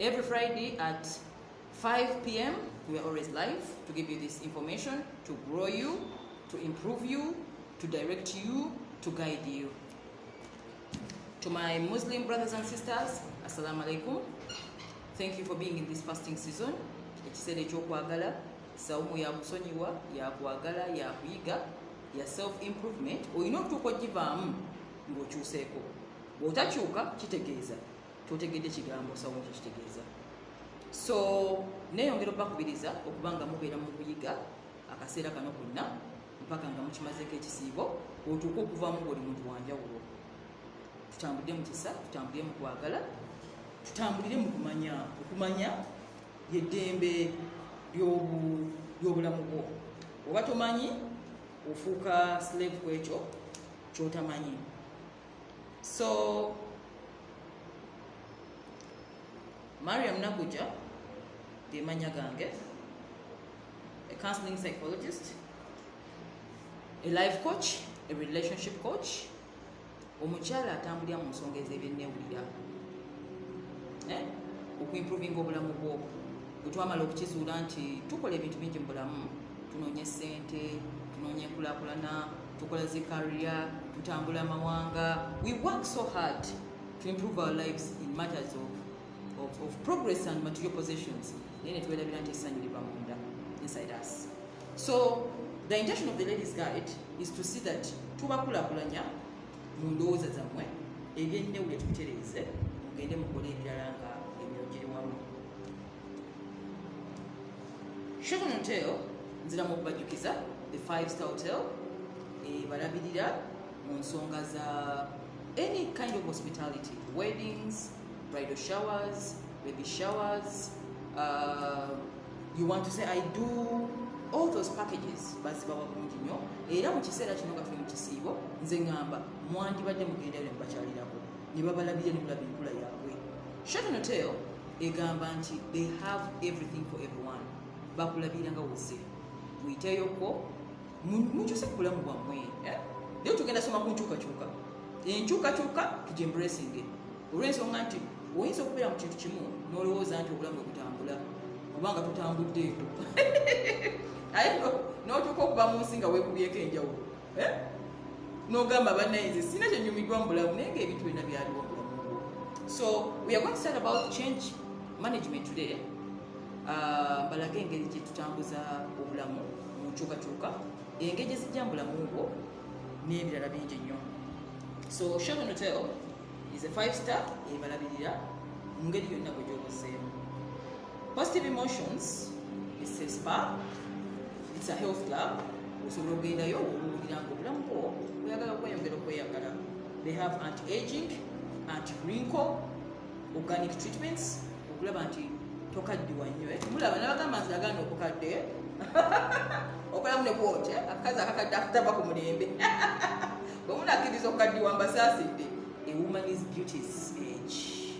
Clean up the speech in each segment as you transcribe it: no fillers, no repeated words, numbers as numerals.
Every Friday at 5 p.m. we are always live to give you this information, to grow you, to improve you, to direct you, to guide you. To my Muslim brothers and sisters, Assalamu alaikum. Thank you for being in this fasting season. Ekiseera ekyokwagala, sawumu ya kusonyiwa, ya kwagala, ya kuyiga, ya self-improvement. Olina okutuuka ogivaamu ng'okyuseeko. Bw'otakyuka kitegeeza. Totegedde kigambo sawumu kitegeeza. So, neeyongera obbakubiriza okuba nga mubeera mu kuyiga akaseera kano konna mpaka nga mukimazeeko ekisiibo, otuuke okuvaamu ng'oli muntu wa njawulo. Tutambulire mu kisa, tutambulire mu kwagala, tutambulire mu kumanya. Okumanya y'eddembe ly'obulamu bwo. Oba tomanyi ofuuka slave ku ekyo ky'otamanyi. So, Mariam Nakuja, the manya gange, a counseling psychologist, a life coach, a relationship coach, omukyala atambulira mu nsonga ez'ebyennewulira, okuimprovinga obulamu bwo. Bwe twamala okukizuula nti tukola ebintu bingi mu bulamu, tunoonya ssente, tunoonya enkulaakulana, tukola zi career, tutambula amawanga. We work so hard to improve our lives in matters of progress and material possessions. Inside us. So the intention of the ladies guide is to see that tubakulakulanya mu ndowooza zammwe ebyennewulire tubitereeze mugende mukole ebirala nga emyogiri wamu. Sheraton Hotel nziramu okubajjukiza the 5-star hotel ebalabirira mu nsonga za any kind of hospitality, weddings, bridal showers, baby showers, you want to say I do all those packages bazibawa bulungi nnyo era mu kiseera kino nga tuli mu kisiibo nze ngamba mwandibadde mugenda ne mubakyalirako ne babalabira ne mulaba enkula yaabwe. Sheraton Hotel egamba nti they have everything for everyone. Bakulabira nga wozze muyiteyoko mukyuse ku bulamu bwammwe. Naye tugenda soma ku nkyukakyuka, enkyukakyuka tugyembracinge olw'ensonga nti oyinza okubeera mu kintu kimu n'olowooza nti obulamu bwekutambula kubanga tutambuddeeko aye n'otuuka okuba mu nsi nga weekubyeko enjawulo n'ogamba bannayinze sina kyenyumiddwa mu bulamu naye ng'ebintu byonna byaliwo mu bulamu bwo. So we are going to start about change management today. Balage engeri gye tutambuza obulamu mu nkyukakyuka, engeri gye zijja mu bulamu bwo n'ebirala bingi nnyo. So Sheraton Hotel is a 5-star ebalabirira mu ngeri yonna bwe gy'obuzzeemu. Positive Emotions is a spa, it's a health club. Osobola ogendayo owulira nga obulamu bwo oyagala okweyongera okweyagala. They have anti-aging, anti-wrinkle, organic treatments, okulaba nti tokaddiwa nnyo. Mulaba n'abagamba nti agana okukadde okolamu ne bwoti akazi akakadde akatava ku mulembe bwe munakkiriza okukaddiwa mbasaasidde. A woman is beauty's age.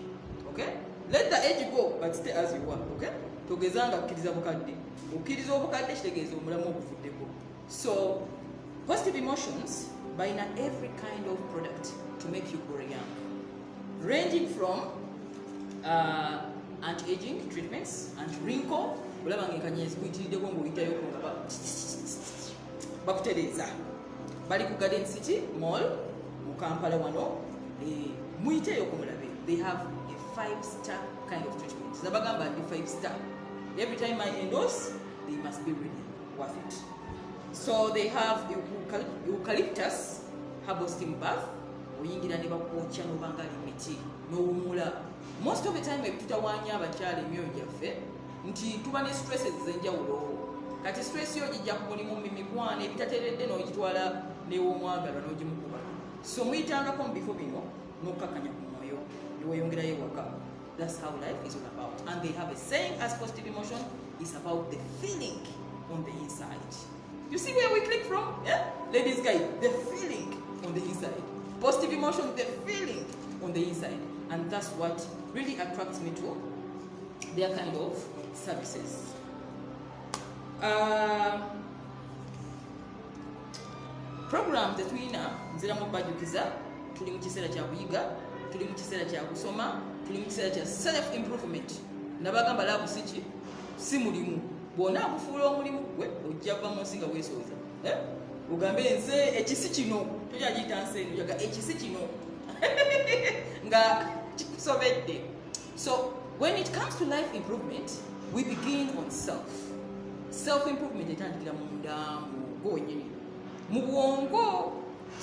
Okay? Let the age go, but stay as you are. Okay? Togezanga kukkiriza bukadde. Okkiriza obukadde kitegeeza omulamu oguvuddeko. So, Positive Emotions buying every kind of product to make you grow young, ranging from anti-aging treatments, anti-wrinkle. Olaba ng'enkanyezi kuyitiriddeko ng'oyitayo nga bakutereeza. Bali ku Garden City Mall mu Kampala wano. Muyiteyo kumulabe. They have a 5-star kind of treatment. Zabagamba the 5-star. Every time I endorse, they must be really worth it. So they have eucalyptus herbal steam bath. Oyingira ne bakwokya n'obanga limiti n'owumula. Most of the time ebitutawaanya abakyala emyoyo gyaffe nti tuba ne stresses ez'enjawulo. Kati stress yo gijja ku mulimu mu mikwano ebitateredde n'ogitwala n'ew'omwagalwa n'ogimukuba. So muyitangako mu bifo bino n'okkakanya ku mwoyo niweyongerayo ewaka. That's how life is all about. And they have a saying as Positive Emotion is about the feeling on the inside. You see where we click from? Yeah? Ladies guys, the feeling on the inside. Positive Emotion, the feeling on the inside. And that's what really attracts me to their kind of services. Program tetulina nziramu okubajjukiza, tuli mu kiseera kya kuyiga, tuli mu kiseera kya kusoma, tuli mu kiseera kya self improvement. Nabagamba laavu si mulimu. Bw'ona akufuula omulimu gwe ojja kuva mu nsi nga weesooza. Ugambe nze ekisi kino tojja giyita nsi eno jaga ekisi kino nga kikusobedde. So when it comes to life improvement, we begin on self. Self improvement etandikira munda mu gwe wennyini mu bwongo.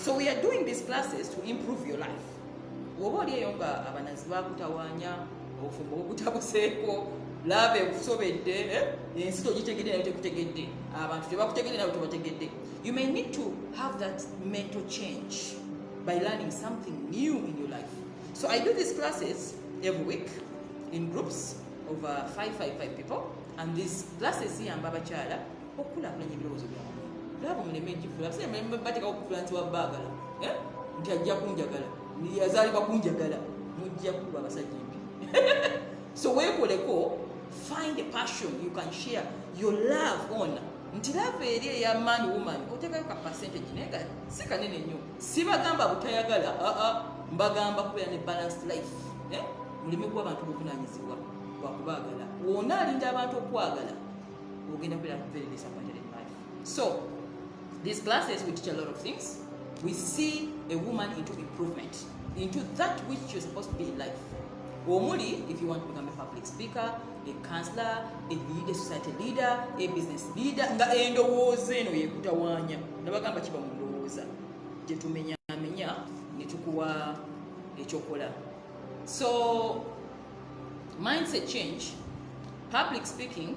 So we are doing these classes to improve your life. Oba oliyo nga abanazi bakutawaanya obufumbo obutabuseeko laabe ekusobedde ensi togitegedde nayo tekutegedde abantu tebakutegedde nayo tebategedde. You may need to have that mental change by learning something new in your life. So I do these classes every week in groups of 5 people, and these classes ziyamba abakyala okukulaakulanya ebirowoozo byabwe. Laba muleme ejjifula sebe bateka okufula nti wabaagala nti ajja kunjagala yazaalibwa kunjagala mujja kuba abasajja embi. So weekoleko, find a passion you can share your love on. Nti love eri eya man woman otekayo ka percentage naye nga si kanene nnyo. Sibagamba butayagala, mbagamba kubeera ne balanced life. Muleme kuba abantu buvunaanyizibwa bwakubaagala. Wonna alinda abantu okwagala ogenda kubeera very disappointed in life. So these classes we teach a lot of things. We see a woman into improvement, into that which you're supposed to be in life. Omuli, if you want to become a public speaker, a counselor, a leader, society leader, a business leader, nga endowooza eno yekutawaanya. Nabagamba kiba mu ndowooza gye tumenyaamenya ne tukuwa ekyokola. So mindset change, public speaking,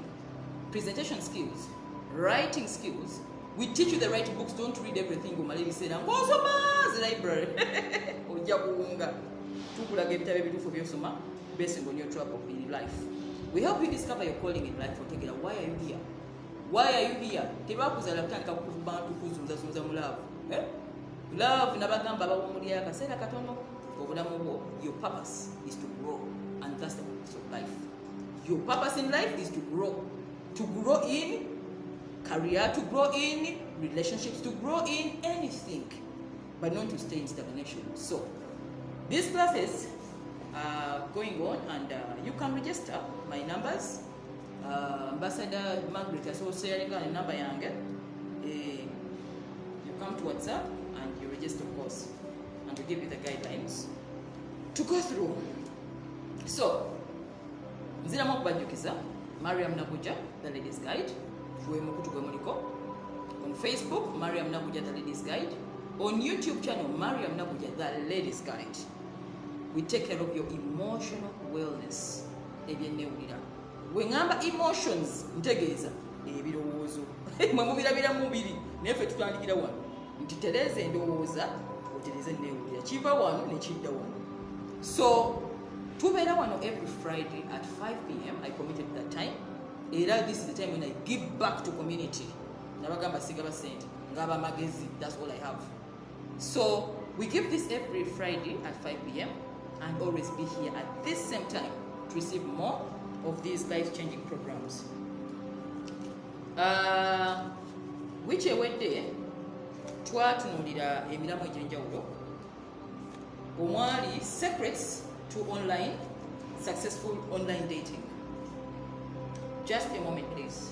presentation skills, writing skills. We teach you the right books. Don't read everything. Umaliri said, "I'm going to the library." Ojja kuwunga. Tukulaga ebitabo ebituufu by'osoma based on your trouble in life. We help you discover your calling in life. Otegera, why are you here? Why are you here? Tebakuzaala kutandika kukuba abantu kuzunzazunza mu love. Love nabagamba abawumuli akaseera katono. Obulamu bwo, your purpose is to grow, and that's the purpose of life. Your purpose in life is to grow. To grow in career, to grow in relationships, to grow in anything, but not to stay in stagnation. So these classes are going on, and you can register. My numbers, Ambassador Margaret, so sharing a number yange. You come to WhatsApp and you register, of course, and we give you the guidelines to go through. So nzira mu kubajukiza Mariam Nabuja, the Ladies Guide. On Facebook, Mariam Nabuja, the Ladies Guide. On YouTube channel, Mariam Nabuja, the Ladies Guide. We take care of your emotional wellness. Wengamba emotions, ntegeeza ebirowoozo. Mwe mubirabira mubiri, nefe tutandikira wano. Ntitereze endowooza, otereze neewulira. Kiva wano ne kidda wano. So, tubeera wano every Friday at 5 p.m. I committed that time. Era this is the time when I give back to community. Nabagamba sigaba sente ngaba magezi, that's all I have. So we give this every Friday at 5 p.m. and always be here at this same time to receive more of these life-changing programs. Which ewedde twatunuulira emiramu egy'enjawulo omwali secrets to online successful online dating. Just a moment, please.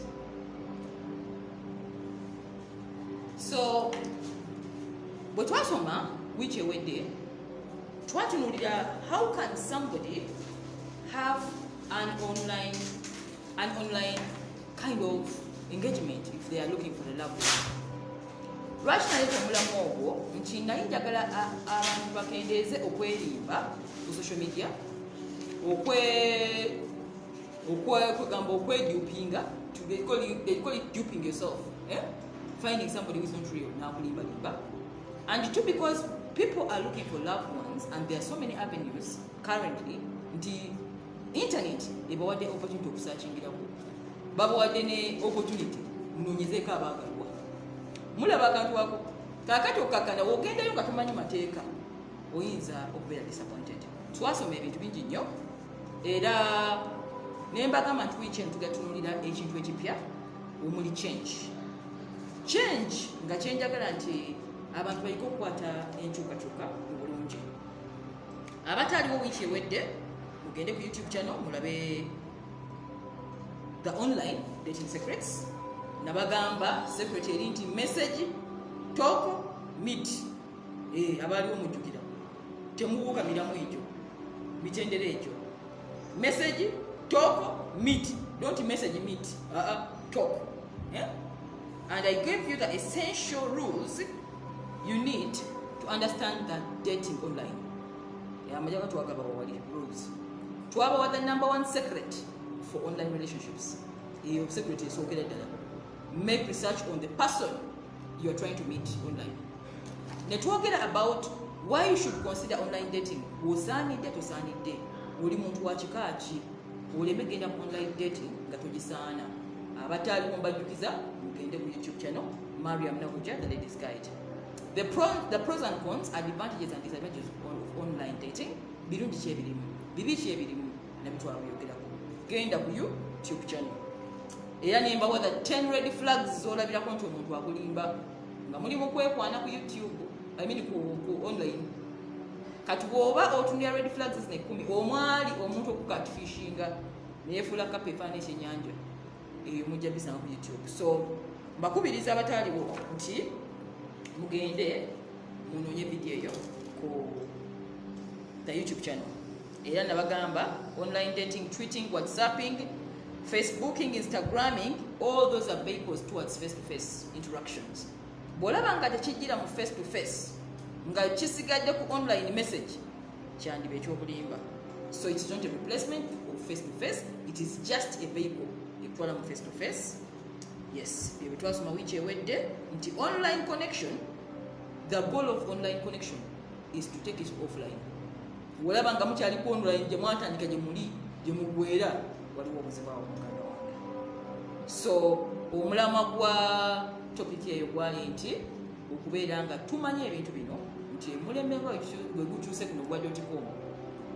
So, but twasoma which ewedde twatunuulira how can somebody have an online kind of engagement if they are looking for a loved one. Lwaki naleeta omulamu ogwo nti naye njagala abantu bakendeeze okwerimba ku social media okwegamba okwedupinga, they call it duping yourself, finding somebody who is not real nakulimbalimba. And two, because people are looking for loved ones and there are so many avenues currently, nti internet ebawadde opportunity okusearchingirako, babawadde ne opportunity munoonyezeeko abaagalwa, mulaba akantu ako kakati okakana wogendayo nga tomanyi mateeka oyinza okubeera disappointed. Twasoma ebintu bingi nnyo era nembagamba nti wiiki eno tugatunuulira ekintu ekipya omuli change nga kyenjagala nti abantu baliko okukwata enkyukakyuka mu bulungi. Abataaliwo wiiki ewedde mugende ku YouTube channel mulabe the online dating secrets. Nabagamba secretary nti message talk meet abaliwo mujjukira temubuuka miramu ekyo mitendere ekyo message talk meet, don't message meet, talk. And I gave you the essential rules you need to understand that dating online. Majaga tuwagaba wawali rules. Tuwaba the number one secret for online relationships. Your secret is okay. Make research on the person you are trying to meet online. Now talking about why you should consider online dating. Usanidde tosanidde. Uli muntu wa kika ki? Uleme genda ku online dating nga togisaana. Abatali mbajjukiza mugende ku YouTube channel Mariam Nabuja, the Ladies Guide. The pros and cons, advantages and disadvantages of online dating. Birungi ki ebirimu, bibi ki ebirimu nabitwala kuyogerako. Genda ku YouTube channel. Era nimba the 10 red flags zolabirako nti omuntu akulimba nga muli mu kwekwana ku YouTube, ku online. Kati bw'oba otunira red flags ne 10 omwali omuntu okukatfishinga neyefuula kapa efaana ekyenyanja mujja bisanga ku YouTube. So mbakubiriza abataliwo nti mugende munoonye video eyo ku the YouTube channel. Era nabagamba online dating, tweeting, whatsapping, facebooking, instagramming, all those are vehicles towards face-to-face interactions. Bw'olaba nga tekijjira mu face-to-face nga kisigadde ku online message kyandiba ekyobulimba. So it is not a replacement of face-to-face, it is just a vehicle ekutwala mu face-to-face. Yes, bye twasoma wiiki ewedde nti online connection, the goal of online connection is to take it offline. Bw'olaba nga mukyali ku online gye mwatandika gye muli gye mugwera waliwo obuzibu awo muganda wange. So omulamwa gwa topic eyo gwali nti okubeera nga tumanye ebintu bino nti mulemberwa bwe gukyuse kuno gwa .com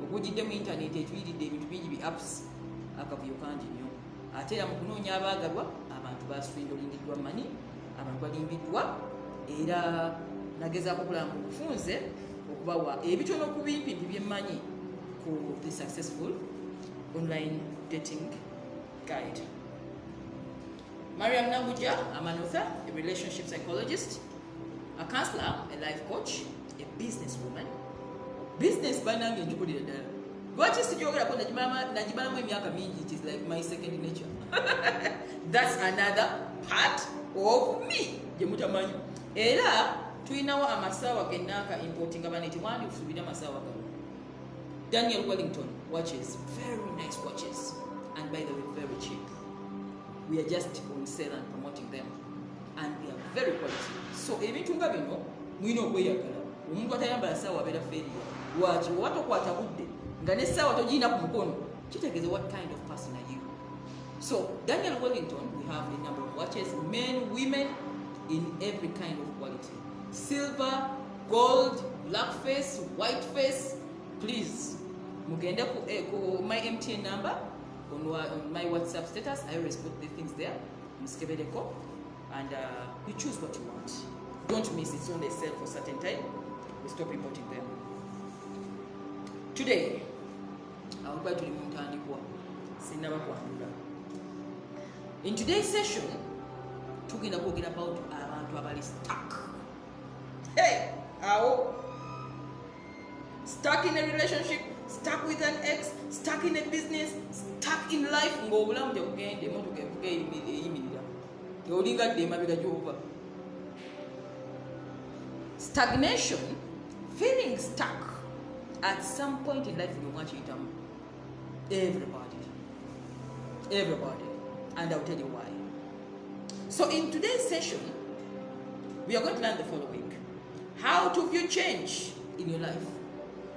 ogujjidde mu internet etuyiridde ebintu bingi bi apps akavuyo kangi nnyo. Ate era mu kunoonya abaagalwa abantu baswindolingiddwa mani, abantu balimbiddwa, era nagezaako okulaba mu bufunze okubawa ebitono ku bimpimpi bye mmanyi ku the successful online dating guide. Mariam Nabuja, I'm an author, a relationship psychologist, a counselor, a life coach, a businesswoman. Business banange njukulira ddala. Lwaki sijogerako najibalamu emyaka mingi, it is like my second nature. That's another part of me gye mutamanyi. Era tulinawo amasaawa gennaaka importing abaneti wandi kusubira amasaawa gano. Daniel Wellington watches, very nice watches, and by the way very cheap. We are just on sale and promoting them, and they are very quality. So ebintu nga bino mwina okweyagala. Omuntu atayambala ssaawa abeera feeriya. Lwaki watokwata budde nga n'essaawa togirina ku mukono kitegeeza what kind of person are you. So Daniel Wellington, we have a number of watches, men, women, in every kind of quality. Silver, gold, black face, white face. Please mugende ku my MTN number on my WhatsApp status. I always put the things there. Muskebereko, and you choose what you want. Don't miss it. It's only sale for a certain time. We stop importing them. Today, I will buy to the Montanikwa. In today's session, talking about abantu abali stuck. Hey, stuck in a relationship, stuck with an ex, stuck in a business, stuck in life. Stagnation, feeling stuck at some point in life, you want it. Everybody, and I'll tell you why. So in today's session, we are going to learn the following: how to view change in your life.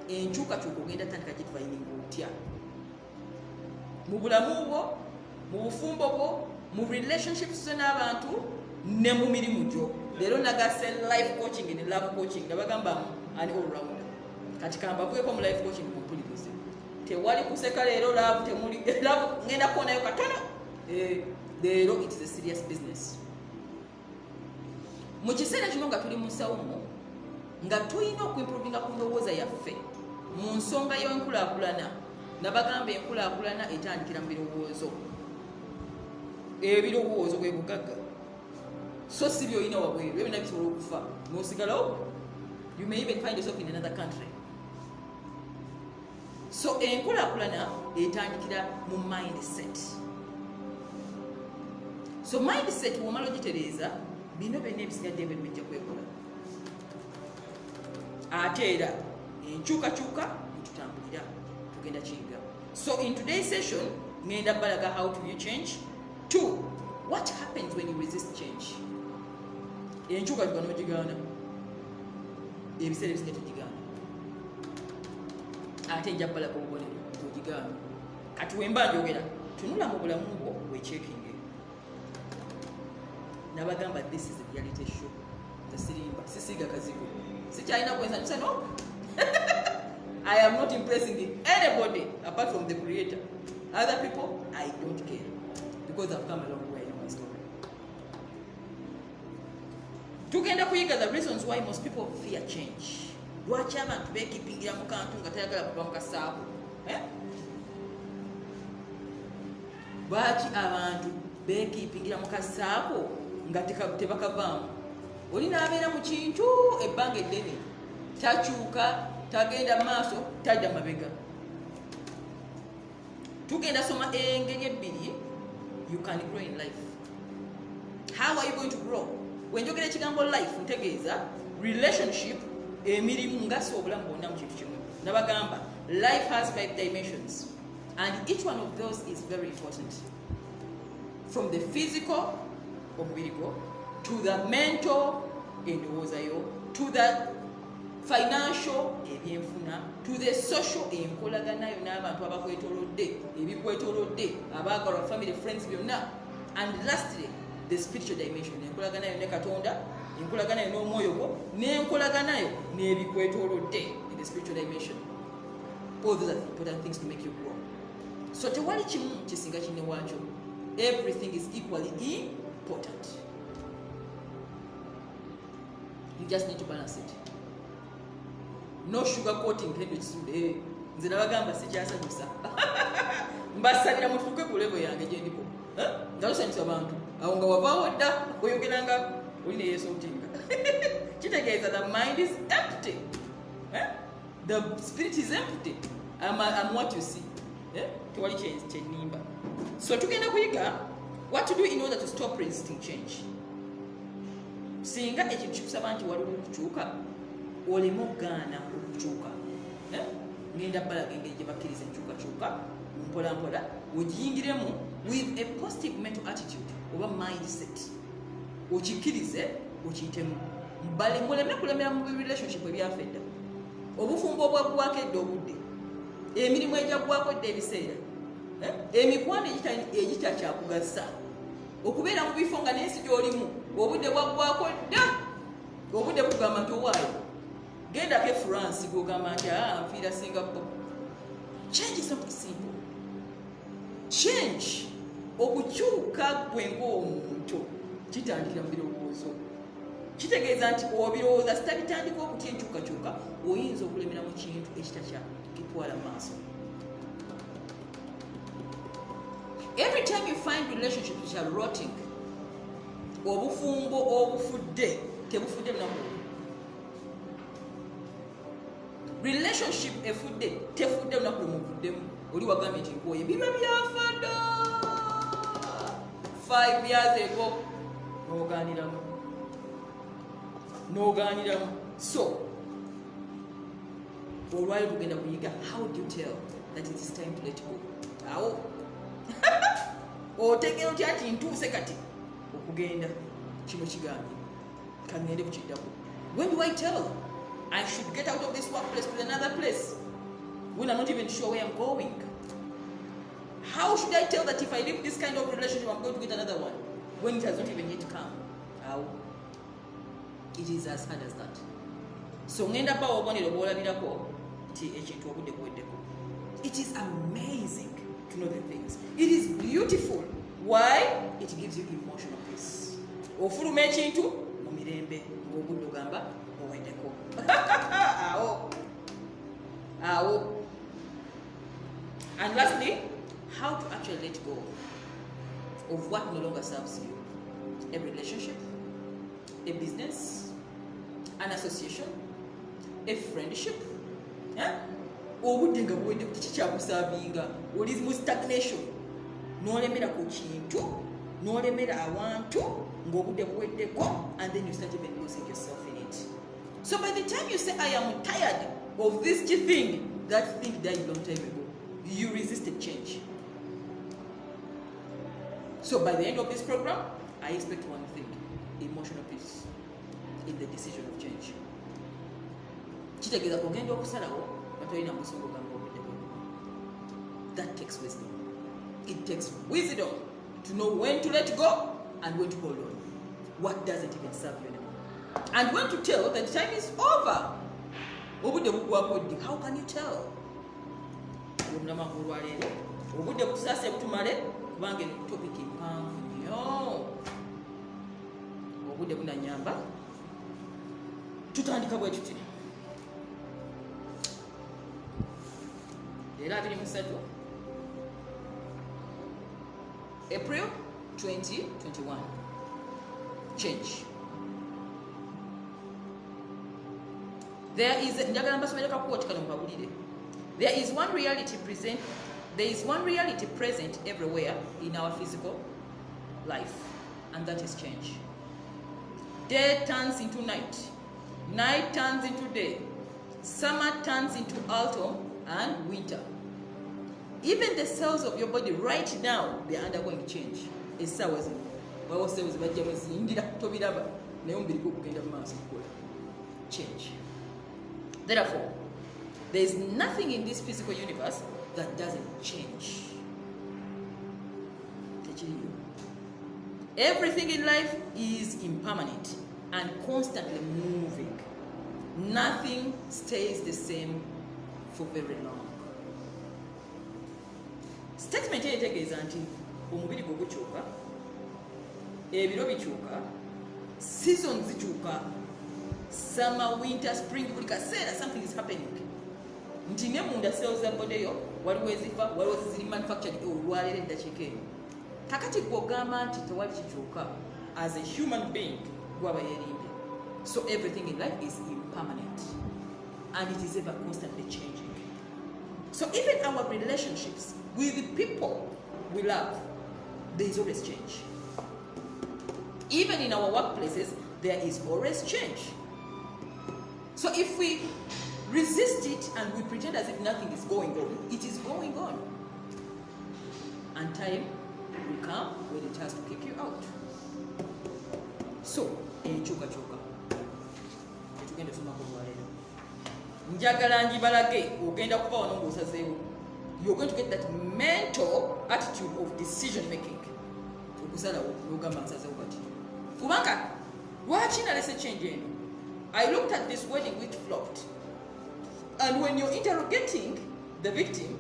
Enchuka tukugenda tandika kitu bayiningutya. Mu bulamu bwo, mu bufumbo bwo, mu relationships n'abantu, ne mu mirimu gyo. Lero nagase life coaching and love coaching. Nabagamba an all rounder. Kati kamba kuko mu life coaching completely. Tewali kuseka lero love temuli love ngenda kuona yo katono. Lero it is a serious business. Mu kiseera kino nga tuli mu nsawumo nga tulina okuimprovinga ku ndowooza yaffe mu nsonga y'enkulaakulana nabagamba enkulaakulana etandikira mu birowoozo. Ebirowoozo bwe bugagga, so si byolina wabweru, ebyo nabyo bisobola okufa n'osigalawo. You may even find yourself in another country. So enkulaakulana etandikira mu mindset. So mindset bw'omala ogitereeza, bino byonna ebisigadde ebyo bijja kwekola. Ate era enkyukakyuka netutambulira tugenda kiyiga. So in today's session ngenda balaga how to view change. 2, what happens when you resist change? Enkyukakyuka n'ogigaana, ebiseera ebisinga tugigaana. Ate nja balaga obubonero togigaana. Kati wemba njogera tunula mu bulamu bwo wechekinge. Nabagamba this is a reality show. Tasirimba sisiga kazigo. Sikyalina kwensa no. I am not impressing anybody apart from the creator. Other people, I don't care. Because I've come a long way in my story. Tugenda kuyiga the reasons why most people fear change. Lwaki abantu beekipingira mu kantu nga tayagala kuva mu kasaabu? Lwaki abantu beekipingira mu kasaabu nga tebakavaamu? Olina abeera mu kintu ebbanga eddene, takyuka, tagenda maaso, tadda mabega. Tugenda soma engeri ebbiri you can grow in life. How are you going to grow? When you get ekigambo life ntegeeza relationship, emirimu ngasi obulamu bwonna mu kintu kimu. Nabagamba life has 5 dimensions and each one of those is very important. From the physical omubiriko, to the mental endowoozayo, to the financial ebyenfuna, to the social enkolaganayo n'abantu abakwetoolodde, ebikwetoolodde, abaagalwa, family, friends byonna, and lastly the spiritual dimension, enkolaganayo ne Katonda, enkolaganayo n'omwoyo gwo, n'enkolaganayo n'ebikwetoolodde in the spiritual dimension. All those are important things to make you grow. So tewali kimu kisinga kinne waakyo. Everything is equally important. You just need to balance it. No sugarcoating kendo kisude. Nze nabagamba sikyasanyusa. Mbasalira mutuuke ku level yange gye ndiko. Ndasanyusa abantu. Awo nga wavaawo dda oyogeranga olina yeesootinga. Kitegeeza the mind is empty. The spirit is empty. I'm what you see. Tewali kyenimba. So tugenda kuyiga what to do in order to stop resisting change. Singa ekintu kikusaba nti waliwo okukyuka, oleme okugaana okukyuka. Ngenda balaga engeri gye bakkiriza enkyukakyuka mpola mpola, ogiyingiremu with a positive mental attitude oba mindset. Okikkirize, okiyitemu. Muleme kulemera mu relationship ebyafedda. Obufumbo obwaggwako edda obudde. Emirimu egyaggwako edda ebiseera. Emikwano egitakyakugasa. Okubeera mu bifo nga n'ensi gy'olimu obudde bwaggwako dda. Obudde bugamba nti owaayo genda ke France gogamba nti nfiira Singapore. Change is something simple. Change, okukyuka gwe ng'omuntu kitandikira mu birowoozo. Kitegeeza nti obirowooza sitabitandika okutya enkyukakyuka, oyinza okulemera mu kintu ekitakyakitwala maaso. Every time you find relationships which are rotting, obufumbo obufudde tebufudde munaku. Relationship efudde tefudde munaku muvuddemu. Oli wagambye nti nkoye biba byafadda 5 years ago n'ogaaniramu. So olwali tugenda kuyiga how do you tell that it is time to let go. Awo otegera otya nti ntuuse kati okugenda kino kigambye kangende kukiddako. When do I tell I should get out of this workplace to another place when I'm not even sure where I'm going? How should I tell that if I leave this kind of relationship I'm going to get another one when it has not even yet come? How? It is as hard as that. So ngenda bawo obonero bwolabirako ti ekintu obudde bweddeko. It is amazing to know the things. It is beautiful. Why? It gives you emotional peace. Ofuluma ekintu mu mirembe ng'obudde ogamba oweddeko. Awo And lastly, how to actually let go of what no longer serves you. A relationship, a business, an association, a friendship. Obudde nga buwedde ku kiki kyakusaavinga, oli mu stagnation, n'olemera ku kintu, n'olemera awantu, ng'obudde buweddeko, and then you start even losing yourself in it. So by the time you say, I am tired of this thing, that thing died a long time ago. You resisted change. So by the end of this program, I expect one thing: emotional peace in the decision of change. Kitegeeza kugenda okusalawo batolina musungu gamba obudde bwonna. That takes wisdom. It takes wisdom to know when to let go and when to hold on. What doesn't even serve you anymore. And when to tell that time is over. Obudde bugwako ddi. How can you tell? Obudde busaase butumale kubanga eno topic mpanvu nnyo. Obudde bunanyamba. Tutandika bwe tuti. Era 23 April 2021. Change. There is one reality present everywhere in our physical life, and that is change. Day turns into night, night turns into day, summer turns into autumn and winter. Even the cells of your body right now, they are undergoing change. Change. Therefore, there is nothing in this physical universe that doesn't change. Everything in life is impermanent and constantly moving. Nothing stays the same for very long. Statement etegeeza nti omubiri gwo gukyuka, ebiro bikyuka, seasons zikyuka, summer, winter, spring, buli kaseera something is happening. Nti ne munda cells za body yo waliwo ezifa, waliwo ziri manufactured olwaleero eddakiika eno. Kakati gw'ogamba nti tewali kikyuka, as a human being gwaba yerimbe. So everything in life is impermanent and it is ever constantly changing. So even our relationships with the people we love, there is always change. Even in our workplaces, there is always change. So if we resist it and we pretend as if nothing is going on, it is going on. And time will come when it has to kick you out. So, enchuka chuka. Etugenda soma ko lwaleero. Njagala njibalage ogenda kuba wano ng'osazeewo. You're going to get that mental attitude of decision making. Okusalawo n'ogamba nsazeewo kati. Kubanga lwaki nalese change eno? I looked at this wedding which flopped. And when you're interrogating the victim,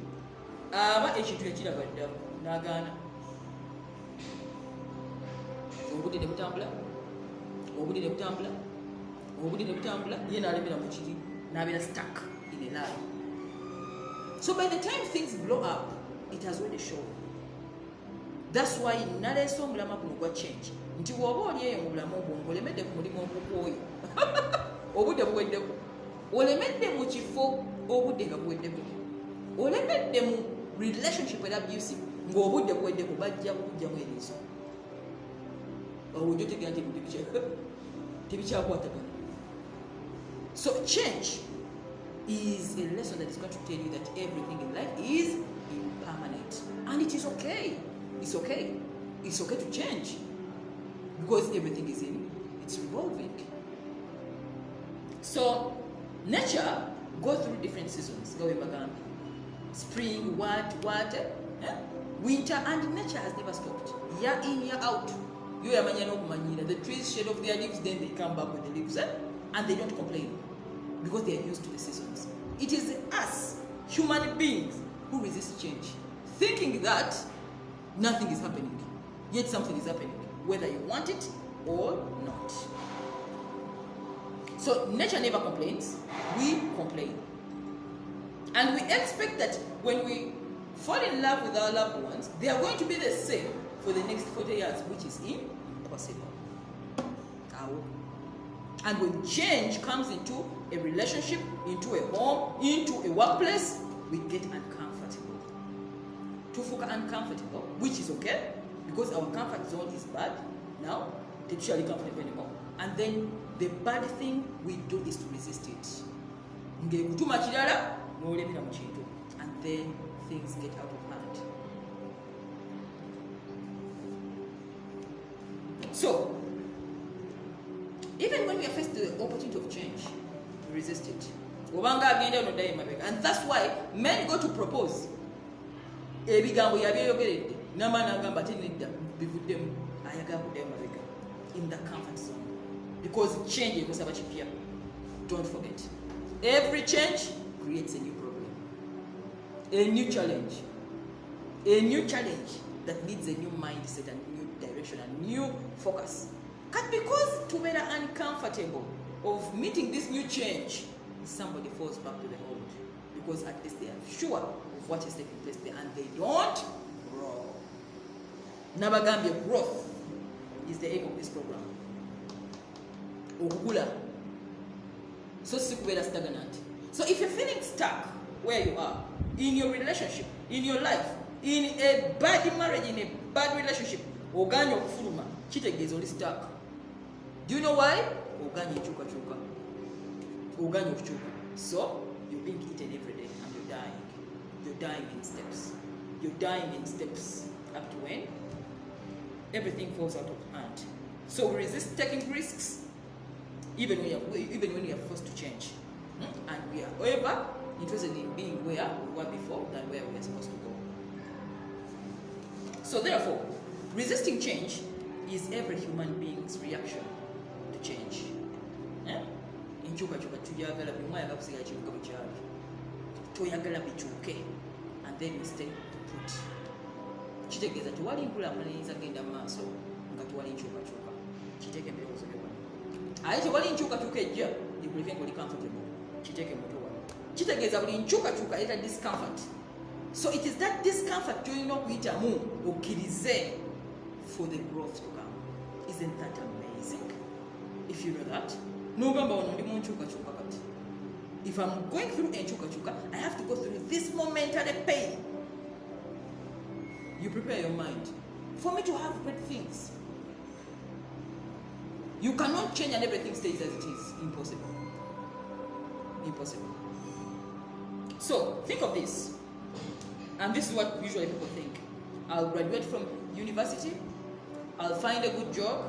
aba ekintu ekiraba dda n'agaana. Obudde ne butambula, obudde ne butambula, obudde ne butambula, ye n'alemera mu kiri, n'abeera stuck in a lie. So by the time things blow up, it has already shown. That's why naleese omulama guno gwa change. Nti bw'oba oli eyo mu bulamu obwo ng'olemedde ku mulimu ogukwoyo. Obudde buweddeko. Olemedde mu kifo obudde nga buweddeko. Olemedde mu relationship era abusive ng'obudde buweddeko bajja kukugyamu eriiso. Ojjo tegera nti tebikyakwatagana. So change is a lesson that is going to tell you that everything in life is impermanent. And it is okay. It's okay. It's okay to change. Because everything is it's revolving. So nature goes through different seasons. Spring, winter, and nature has never stopped. Year in, year out. The trees shed off their leaves, then they come back with the leaves, and they don't complain because they are used to the seasons. It is us, human beings, who resist change, thinking that nothing is happening, yet something is happening, whether you want it or not. So nature never complains, we complain. And we expect that when we fall in love with our loved ones, they are going to be the same for the next 40 years, which is impossible. And when change comes into a relationship, into a home, into a workplace, we get uncomfortable. Tufuka uncomfortable, which is okay, because our comfort zone is bad now, usually comfortable anymore. And then the bad thing we do is to resist it. And then things get out of hand. So, even when we are faced with the opportunity of change, we resist it. And that's why men go to propose. In the comfort zone. Because change is about you. Don't forget. Every change creates a new problem. A new challenge. A new challenge that needs a new mindset and new direction and new focus. And because to be uncomfortable of meeting this new change, somebody falls back to the old. Because at least they are sure of what is taking place there and they don't grow. Nabagambia growth is the aim of this program. Okula. So stagnant. So if you're feeling stuck where you are, in your relationship, in your life, in a bad marriage, in a bad relationship, oganyo kufuluma, chitegeze oli stuck. Do you know why? Oganyo chuka. Oganyo chuka. So you're being eaten every day and you're dying. You're dying in steps. You're dying in steps up to when everything falls out of hand. So we resist taking risks, even when we are forced to change. And we are ever interested in being where we were before than where we are supposed to go. So therefore, resisting change is every human being's reaction to change. And then we stay put. Kitegeeza tewali nkulaakulana eyinza genda mu maaso nga tewali nkyukakyuka. Kiteeke ebirowoozo byo wano. Ate tewali nkyukakyuka ejja ekuleke ng'oli comfortable. Kiteeke muto wano. Kitegeeza buli nkyukakyuka leeta discomfort. So it is that discomfort gy'olina okuyitamu okkirize for the growth to come. Isn't that amazing? If you know that, n'ogamba wano ndi mu nkyukakyuka kati. If I'm going through enkyukakyuka, I have to go through this momentary pain. You prepare your mind for me to have great things. You cannot change and everything stays as it is. Impossible. Impossible. So think of this. And this is what usually people think. I'll graduate from university. I'll find a good job.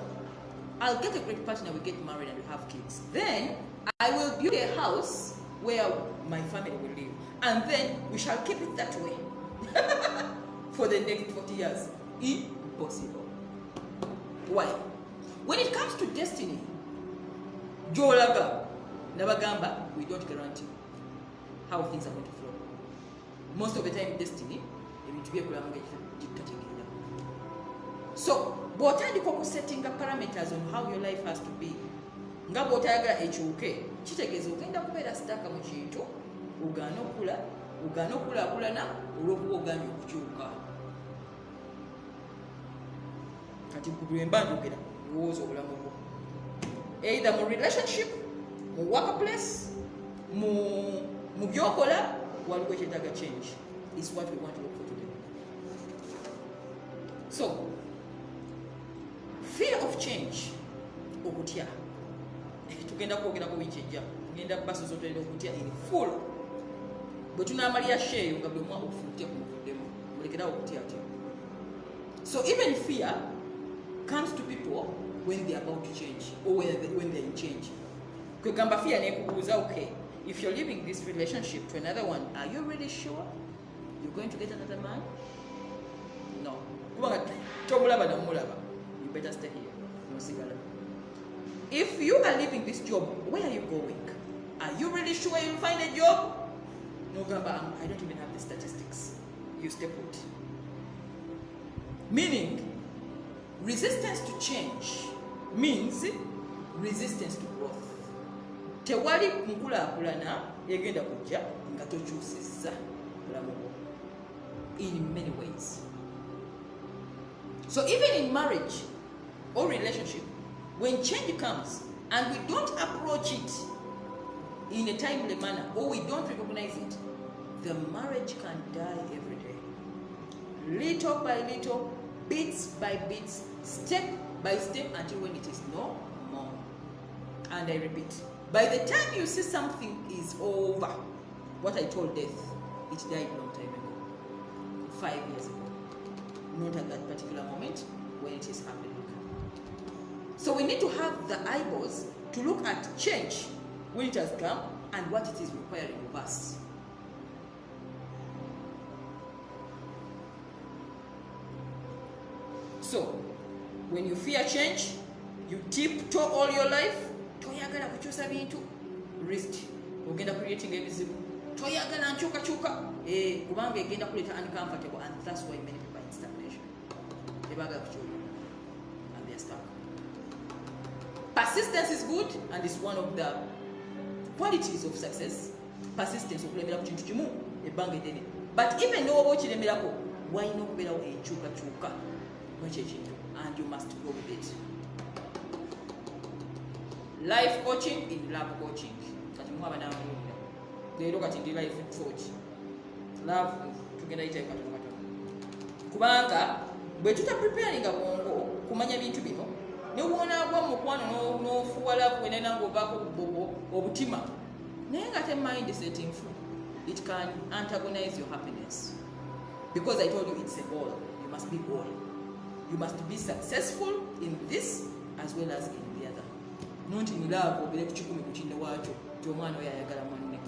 I'll get a great partner. We get married and we have kids. Then I will build a house where my family will live. And then we shall keep it that way. For the next 40 years. Impossible. Why? When it comes to destiny, Jolaga, Nabagamba, we don't guarantee how things are going to flow. Most of the time, destiny, it will be a so, what are the setting up parameters on how your life has to be? Nga bw'otayagala ekyuke, kitegeeza ogenda kubeera sitaaka mu kintu, ogaana okulaakulana olw'okuba ogaanye okukyuka. Kati kulemba njogera lowooza obulamu bwo. Either mu relationship, mu workplace, mu byokola, waliwo ekyetaaga change. Is what we want to look for today. So, fear of change, okutya. Tugenda kwogerako wikyejja. Tugenda baso zotulina okutya in full. Bwe tunaamalira sheeyo nga buli omu okufutya kumuvuddemu. Mulekerawo okutya atya. So even fear comes to people when they are about to change or when they are in change. Kwegamba fear nekubuuza, okay, if you're leaving this relationship to another one, are you really sure you're going to get another man? No. You better stay here. No cigarette. If you are leaving this job, where are you going? Are you really sure you'll find a job? No, Gamba, I don't even have the statistics. You stay put. Meaning, resistance to change means resistance to growth. Tewali nkulaakulana egenda kujja nga tokyusizza bulamu bwo. in many ways. So even in marriage or relationship, when change comes and we don't approach it in a timely manner or we don't recognize it, the marriage can die every day. Little by little, bits by bits, step by step, until when it is no more. And I repeat, by the time you see something is over, what I told death, it died a long time ago, 5 years ago, not at that particular moment when it is happening. So we need to have the eyeballs to look at change when it has come and what it is requiring of us. So when you fear change, you tiptoe all your life, toyagala kukyusa bintu, risk ogenda creating ebizibu, toyagala nkyukakyuka kubanga egenda kuleta uncomfortable, and that's why many people are in stagnation. Tebaagala kukyuka and they are stuck. Persistence is good and it's one of the qualities of success. Persistence okulemera ku kintu kimu ebbanga eddene, but even n'oba okiremerako walina okubeerawo enkyukakyuka mwekyo ekintu, and you must go with it. Life coaching in love coaching. Kati mwaba n'amuwulira leero kati ndi life coach, love tugenda yitayo katono katono, kubanga bwe tuta preparinga bwongo kumanya bintu bino newonagwa mu mukwano n'ofuwa love wenena ng'ovaako obutima naye nga te mindset nfu, it can antagonize your happiness, because I told you it's a goal. You must be goal. You must be successful in this as well as in the other. Nonti ni love obere ku kikumi ku kinne waakyo nti omwana oyo ayagala munne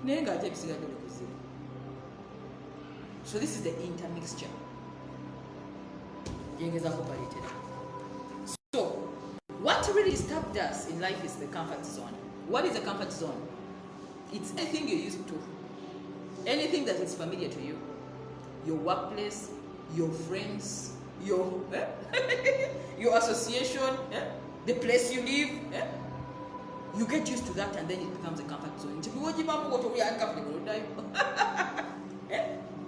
naye nga ate ebisigadde bikuzibu. So this is the intermixture. Yengezaako paleetera. So what really stopped us in life is the comfort zone. What is a comfort zone? It's anything you're used to, anything that is familiar to you, your workplace, your friends, your your association, the place you live. You get used to that and then it becomes a comfort zone.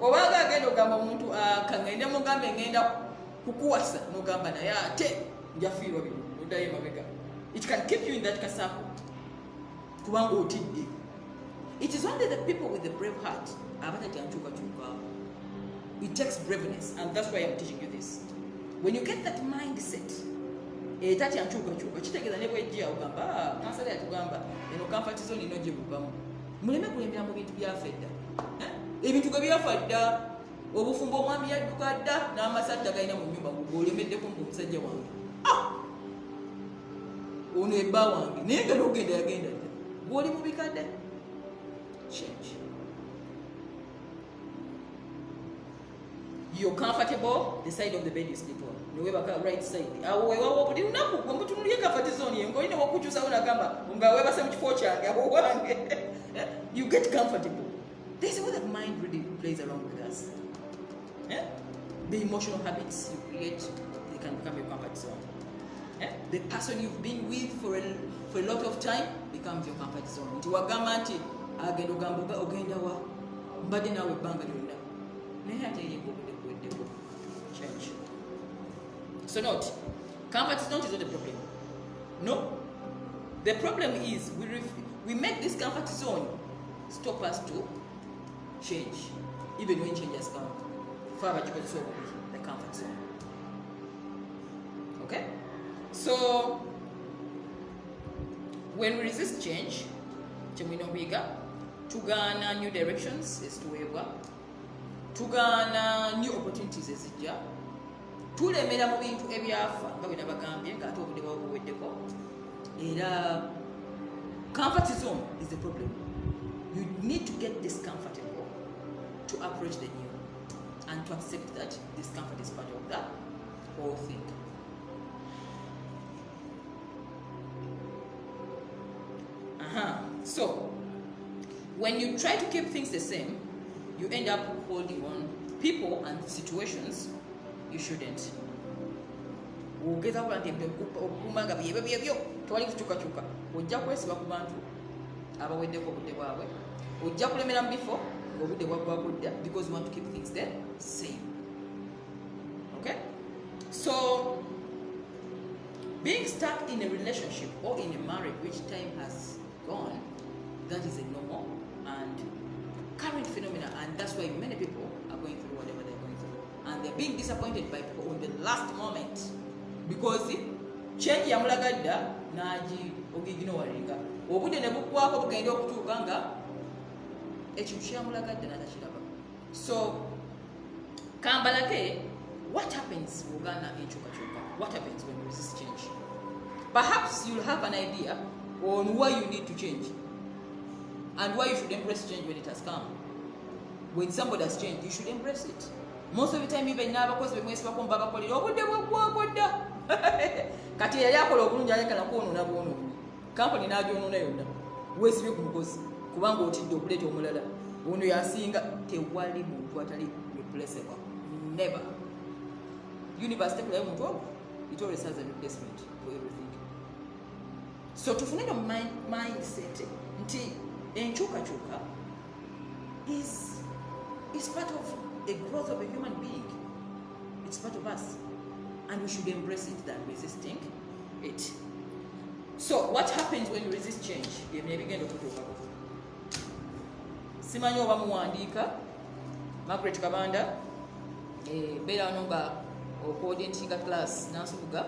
Owaga agenda ogamba omuntu kangenda mugambe ngenda kukuwasa nogamba naye ate njafiirwa bino oddayo mabega. It can keep you in that kasako kubanga otidde. It is only the people with the brave heart abatatyankyukakyuka. It takes braveness, and that's why I'm teaching you this. When you get that mindset, tatyankyukakyuka kitegeeza ne bwejja ogamba kansala yatugamba eno comfort zone ino gye buvamu. Muleme kulembera mu bintu byaffe dda. Ebintu gwe byafa dda, obufumbo omwami yadduka dda n'amasatta galina mu nnyumba gwolemeddeko mu musajja wange. Ono ebba wange naye nga n'ogenda yagenda dda. Bw'oli mu bikadde, change. You're comfortable, the side of the bed you sleep on. Nowebaka right side. Awo wewawo buli lunaku gwe mutunuulye comfort zone ye ng'olina okukyusawo n'agamba nga weebase mu kifo kyange abo wange. You get comfortable. This is what the mind really plays around with us. The emotional habits you create, they can become your comfort zone. The person you've been with for a lot of time becomes your comfort zone. Nti wagamba nti agenda ogamba ogenda wa mbadde naawe ebbanga lyonna naye ate yenkobudde kuweddeko. Change. So note, comfort zone is not the problem. No. The problem is we make this comfort zone stop us to change, even when change has come. The comfort zone. Okay? So when we resist change, tugana new directions is tuweebwa, tugana new opportunities ezijja, tulemera mu bintu ebyafa nga bwe nabagambye nga ate obudde bwabuweddeko. Era comfort zone is the problem. You need to get discomfortable to approach the new and to accept that discomfort is part of that whole thing. So when you try to keep things the same, you end up holding on people and situations you shouldn't. Ugeza kulante okumanga byebyo twali kukyukakyuka ojja kwesiba ku bantu abaweddeko obudde bwabwe, ojja kulemera mu bifo obudde bwaggwako dda because you want to keep things the same. Okay, so being stuck in a relationship or in a marriage which time has gone, that is a normal and current phenomena, and that's why many people are going through whatever they're going through, and they're being disappointed by people on the last moment because change yamulagadda naji ogiginowalinga obudde ne bukwako bugenda okutuuka nga ekintu kyamulagadde natakiraba. So kambalake, what happens Uganda enkyukakyuka? What happens when you resist change? Perhaps you'll have an idea on why you need to change and why you should embrace change when it has come. When somebody has changed, you should embrace it. Most of the time, even n'abakozi bemwesi bakomba bakolera obudde bwaggwako dda kati yali akola obulungi alekana kwonoona bwonoonyi kampani n'agyonoona yonna weesibye ku mukozi kubanga otidde okuleeta omulala ono yasinga. Tewali muntu atali replaceable, never. University kulayo muntu ogwo, it always has a replacement for everything. So tufune no mindset nti enkyukakyuka is part of a growth of a human being. It's part of us, and we should embrace it than resisting it. So what happens when you resist change? Simanyi oba muwandiika Margaret Kabanda beera wano nga ocoordinatinga class nansubuga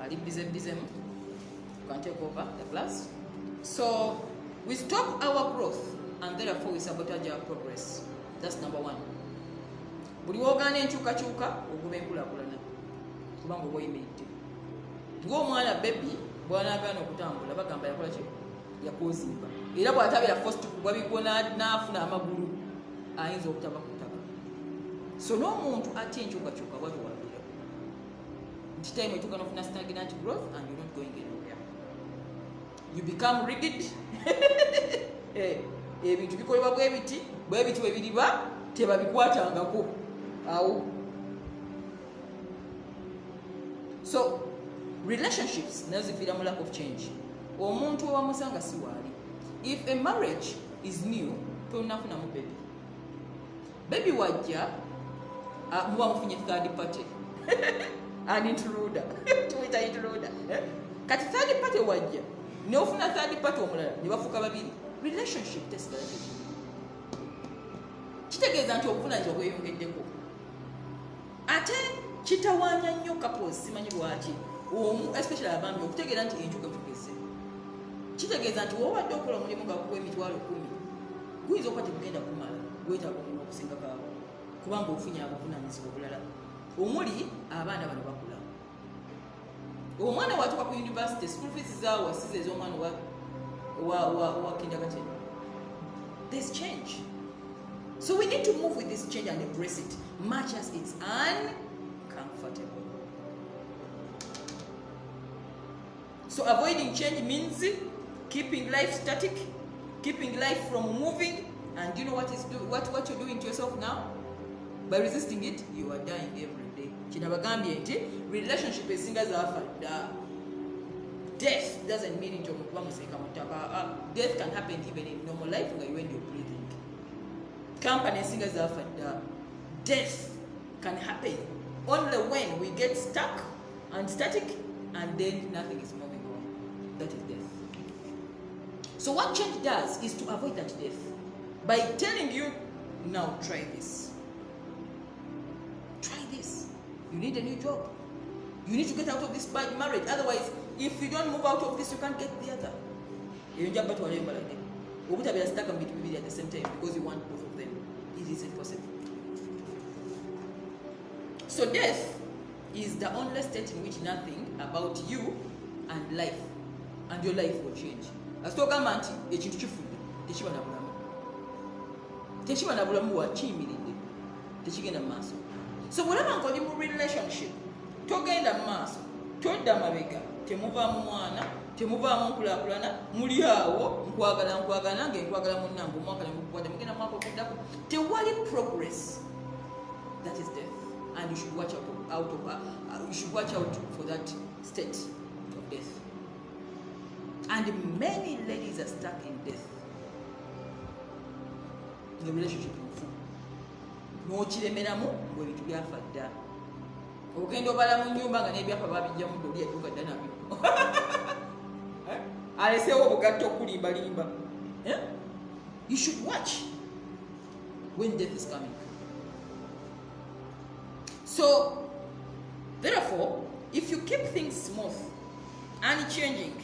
ali bizemu can take over the class. So we stop our growth and therefore we sabotage our progress. That's number one. Buli wogaana enkyukakyuka ogoba enkulaakulana kubanga oba oyimiridde ng'omwana bebi bw'anaagaana okutambula bagamba yakola ki yakozimba, era bw'atabeera forced kugwa bigwo n'afuna amagulu ayinza okutaba ku ttaka. So n'omuntu atya enkyukakyuka bw'atyo wabeera nti time etuuka n'ofuna stagnant growth and you're not going anywhere. You become rigid. Ebintu bikolebwa bwe biti bwe biriba tebabikwatangako awo. So relationships nazo zifiira mu lack of change. Omuntu owamusanga si waali. If a marriage is new, tonafunamu baby wajja muba mufunye third party an intruder tuwita intruder kati third party wajja ne ofuna third party omulala ne bafuuka babiri, relationship tesigala kitegeeza nti obuvunaanyizibwa bweyongeddeko. Ate kitawaanya nnyo couples, simanyi lwaki omu especially abambi okutegeera nti enkyukakyuka ezze. Kitegeeza nti wobadde okola omulimu nga kuwa emitwalo 10 guyinza okuba tegugenda kumala, gwetaaga omulimu okusinga kaawo kubanga ofunye abuvunaanyizibwa obulala omuli abaana bano bakula. Omwana watuuka ku university, school fees zaawa size ez'omwana wa kindergarten. There's change. So we need to move with this change and embrace it, much as it's uncomfortable. So avoiding change means keeping life static, keeping life from moving, and you know what you're doing to yourself now? By resisting it, you are dying every day. Kinabagambye nti relationship esinga zaafa dda. Death doesn't mean nti omuntu bamuseka mutaka. Death can happen even in normal life when you're breathing. Company esinga zaafa dda. Death can happen only when we get stuck and static and then nothing is moving on. That is death. So what change does is to avoid that death by telling you, now try this. Try this. You need a new job. You need to get out of this bad marriage. Otherwise, if you don't move out of this, you can't get the other. You just got to remember like that. You would have been stuck on between at the same time because you want both of them. It is impossible. So death is the only state in which nothing about you and life and your life will change. As to gamba nti ekintu kifudde tekiba na bulamu. Tekiba na bulamu wa kiyimiridde tekigenda mu maaso. So bw'olaba nga oli mu relationship togenda mu maaso, todda mabega, temuvaamu mwana, temuvaamu nkulaakulana, muli awo nkwagala nange nkwagala munnange omwaka ne mukukwata mugenda mu mwaka okuddako, tewali progress. That is death, and you should watch out for that state of death. And many ladies are stuck in death. nga relationship nfu n'okiremeramu ng'ebintu byafa dda ogenda obala mu nnyumba nga n'ebyapa babijjamu dde oli yatuuka dda nabyo aleseewo obugatto okulimbalimba. You should watch when death is coming. So therefore, if you keep things smooth and changing,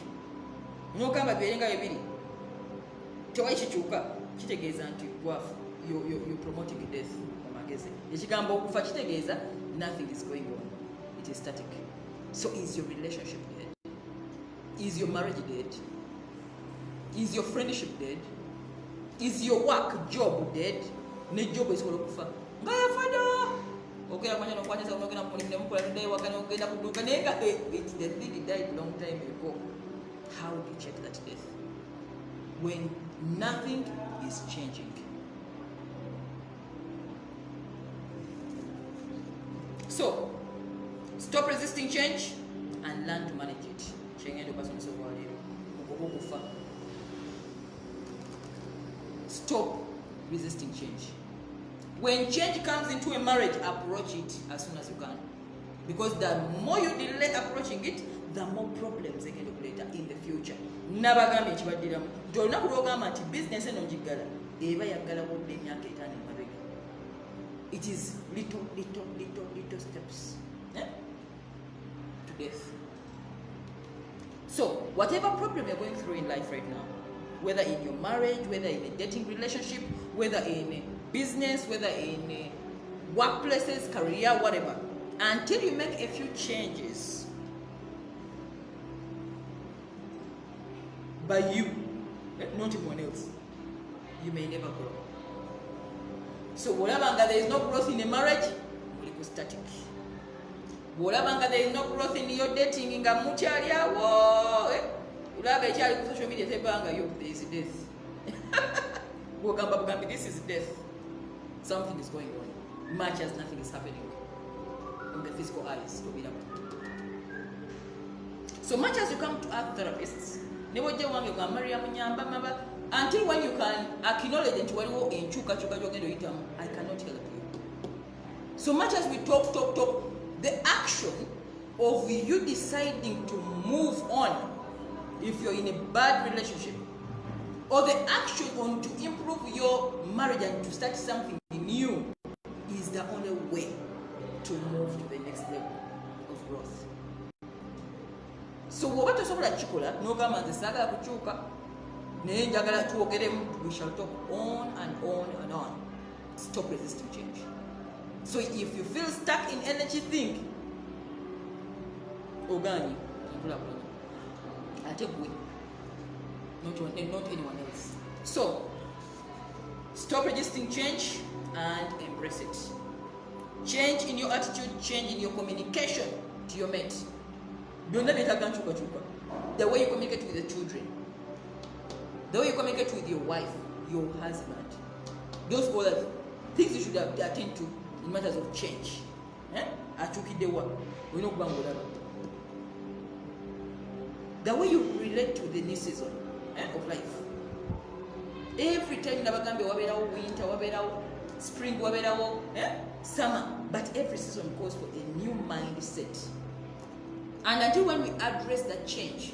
n'ogamba byerenga bibiri tewali kikyuka, kitegeeza nti gwafu you're promoting death mu magezi. Ekigambo okufa kitegeeza nothing is going on, it is static. So is your relationship dead? Is your marriage dead? Is your friendship dead? Is your work job dead? Ne job esobola okufa nga yafada okera kwanya nokwanyisa unogenda mulimu nemukola today wakane ogenda kuduka naye nga the thing died long time ago. How do you check that death when nothing is changing? So stop resisting change and learn to manage it. Stop resisting change. When change comes into a marriage, approach it as soon as you can. Because the more you delay approaching it, the more problems they can do later in the future. Nabagame chibadiramu. Jolina kulogama nti business eno njigala. Eba yagala wodde emyaka 5 emabega. It is little steps to death. So whatever problem you're going through in life right now, whether in your marriage, whether in a dating relationship, whether in a business, whether in a workplaces, career, whatever, until you make a few changes by you, not anyone else, you may never grow. So whatever there is no growth in a marriage, will static. Whatever there is no growth in your dating, in Gamucharia, social media, there is death. This is death. Something is going on. Much as nothing is happening on the physical eyes. So much as you come to other therapists, until when you can acknowledge that I cannot help you. So much as we talk, the action of you deciding to move on if you're in a bad relationship, or the action on to improve your marriage and to start something new, is the only way to move to the next level of growth. So what is over chikola no gama the saga kuchuka ne njagala tuogeremu, we shall talk on and on and on. Stop resisting change. So if you feel stuck in energy, think ogani I take way, not anyone else. So stop resisting change and embrace it. Change in your attitude, change in your communication to your mate. The way you communicate with the children, the way you communicate with your wife, your husband, those other things you should attend to in matters of change. The way you relate to the new season of life. Every time nabagambe waberawo winter, waberawo spring, waberawo summer, but every season calls for a new mindset. And until when we address that change,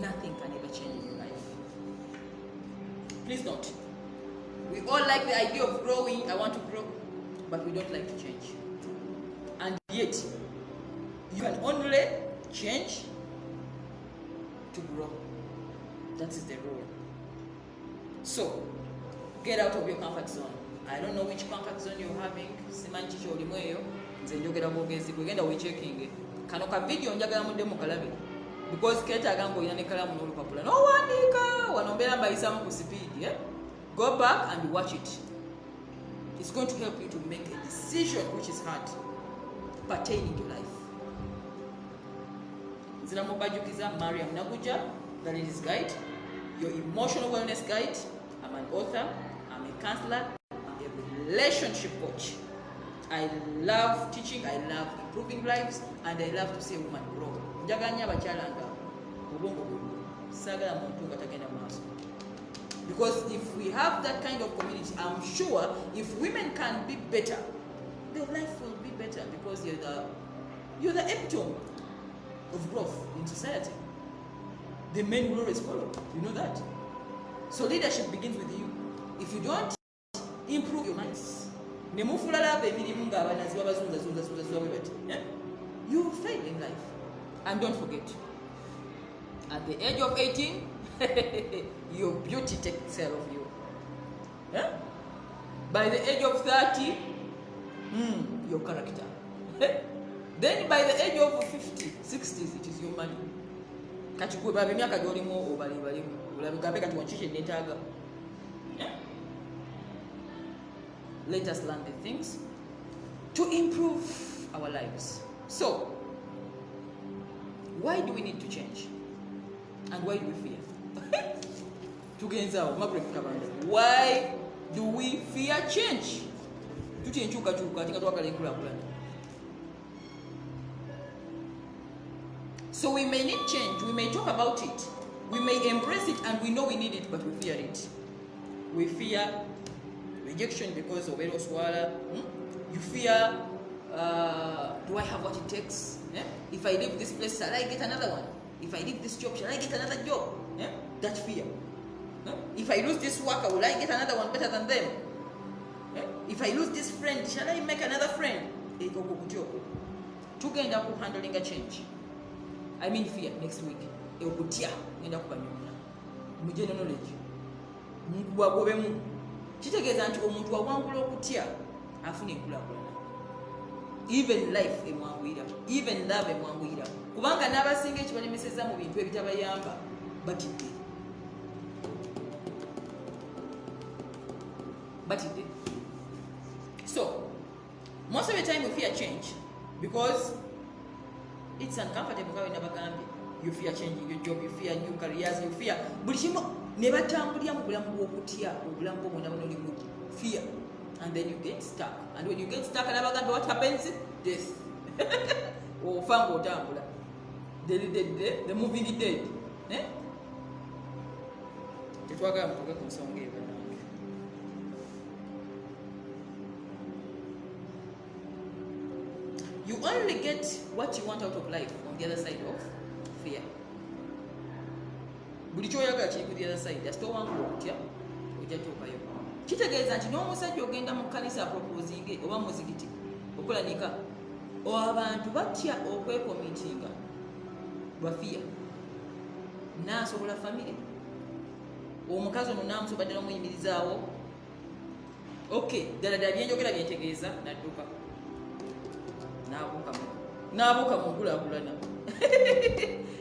nothing can ever change in your life. Please don't. We all like the idea of growing. I want to grow, but we don't like to change. And yet, you can only change to grow. That is the rule. So, get out of your comfort zone. I don't know which comfort zone you're having. Simanchi cholimweyo. Nze njogera bwogezi kugenda we checking. Kano ka video njagala mudde mukalabe. Because keta agambo ina ne kalamu n'olupapula. No wandika wanombera mbayisamu ku speed. Go back and watch it. It's going to help you to make a decision which is hard pertaining to life. Nzira mubajukiza Mariam Naguja, that is his guide, your emotional wellness guide. I'm an author, I'm a counselor, I'm a relationship coach. I love teaching, I love improving lives, and I love to see a woman grow. Njaganya bachalanga ubongo sagala muntu nga tagenda maaso. Because if we have that kind of community, I'm sure if women can be better, their life will be better, because you're the epitome of growth in society. The men will always follow. You know that. So leadership begins with you. If you don't improve your minds, you will fail in life. And don't forget, at the age of 18, your beauty takes care of you. Yeah? By the age of 30, your character. Then by the age of 50, 60s, it is your money. Let us learn the things to improve our lives. So, why do we need to change? And why do we fear? Why do we fear change? So we may need change, we may talk about it, we may embrace it, and we know we need it, but we fear it. We fear rejection because of Eroswala. You fear, do I have what it takes? If I leave this place, shall I get another one? If I leave this job, shall I get another job? That fear. If I lose this worker, will I get another one better than them? If I lose this friend, shall I make another friend? Tugenda ku handling a change. I mean fear next week. Ekutia ngenda kubanyumya. Mujene knowledge. Mugwagobemu. Kitegeeza nti omuntu awangula okutya afune enkulakulana. Even life emwanguyira, even love emwanguyira. Kubanga n'abasinga ekibalemeseza mu bintu ebitabayamba batidde. Batidde. So, most of the time we fear change because it's uncomfortable. You fear changing your job, you fear new careers, you fear fear, and then you get stuck. And when you get stuck, what happens? Death. Or fango tambula. The moving dead. You only get what you want out of life on the other side of fear. Bulichoyaga kiri the other side. Just don't want to okutya ojja tokayo. Kitegeeza nti n'omusajja ogenda mu kkanisa proposinge oba muzikiti okulanika abantu batya okwekomitinga lwa fear. Naasobola family. Omukazi ono naamusobola ddala omuyimirizaawo. Okay, ddala byenjogera byentegeeza nadduka. N'abuuka mu nkulaakulana.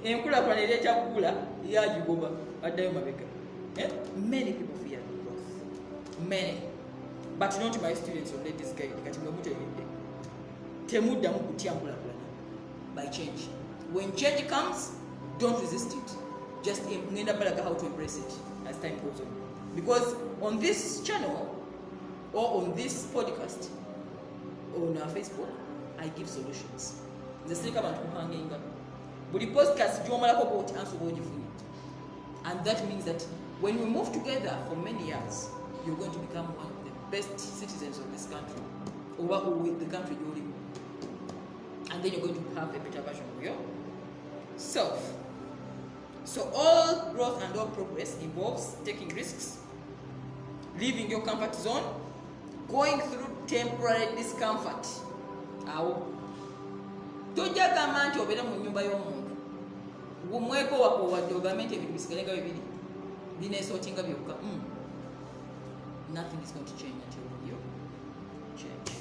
Enkulaakulana ereeta kugula yagigoba addayo mabega. Many people fear growth. Many. But not my students or ladies guide. Kati mwe mutegedde. Temuddamu kutya nkulaakulana by change. When change comes, don't resist it. Just ngenda balaga how to embrace it as time goes on. Because on this channel or on this podcast on our Facebook, I give solutions. The sake of hanging up. But the podcast, and that means that when we move together for many years, you're going to become one of the best citizens of this country, or with the country you're living. And then you're going to have a better version of yourself. So all growth and all progress involves taking risks, leaving your comfort zone, going through temporary discomfort. Tojagamba nti obeera mu nnyumba y'omuntu gumweko wakowadde ogambe nti ebintu bisigalenga bibiri bineesootinga byokka. Nothing is going to change until you change.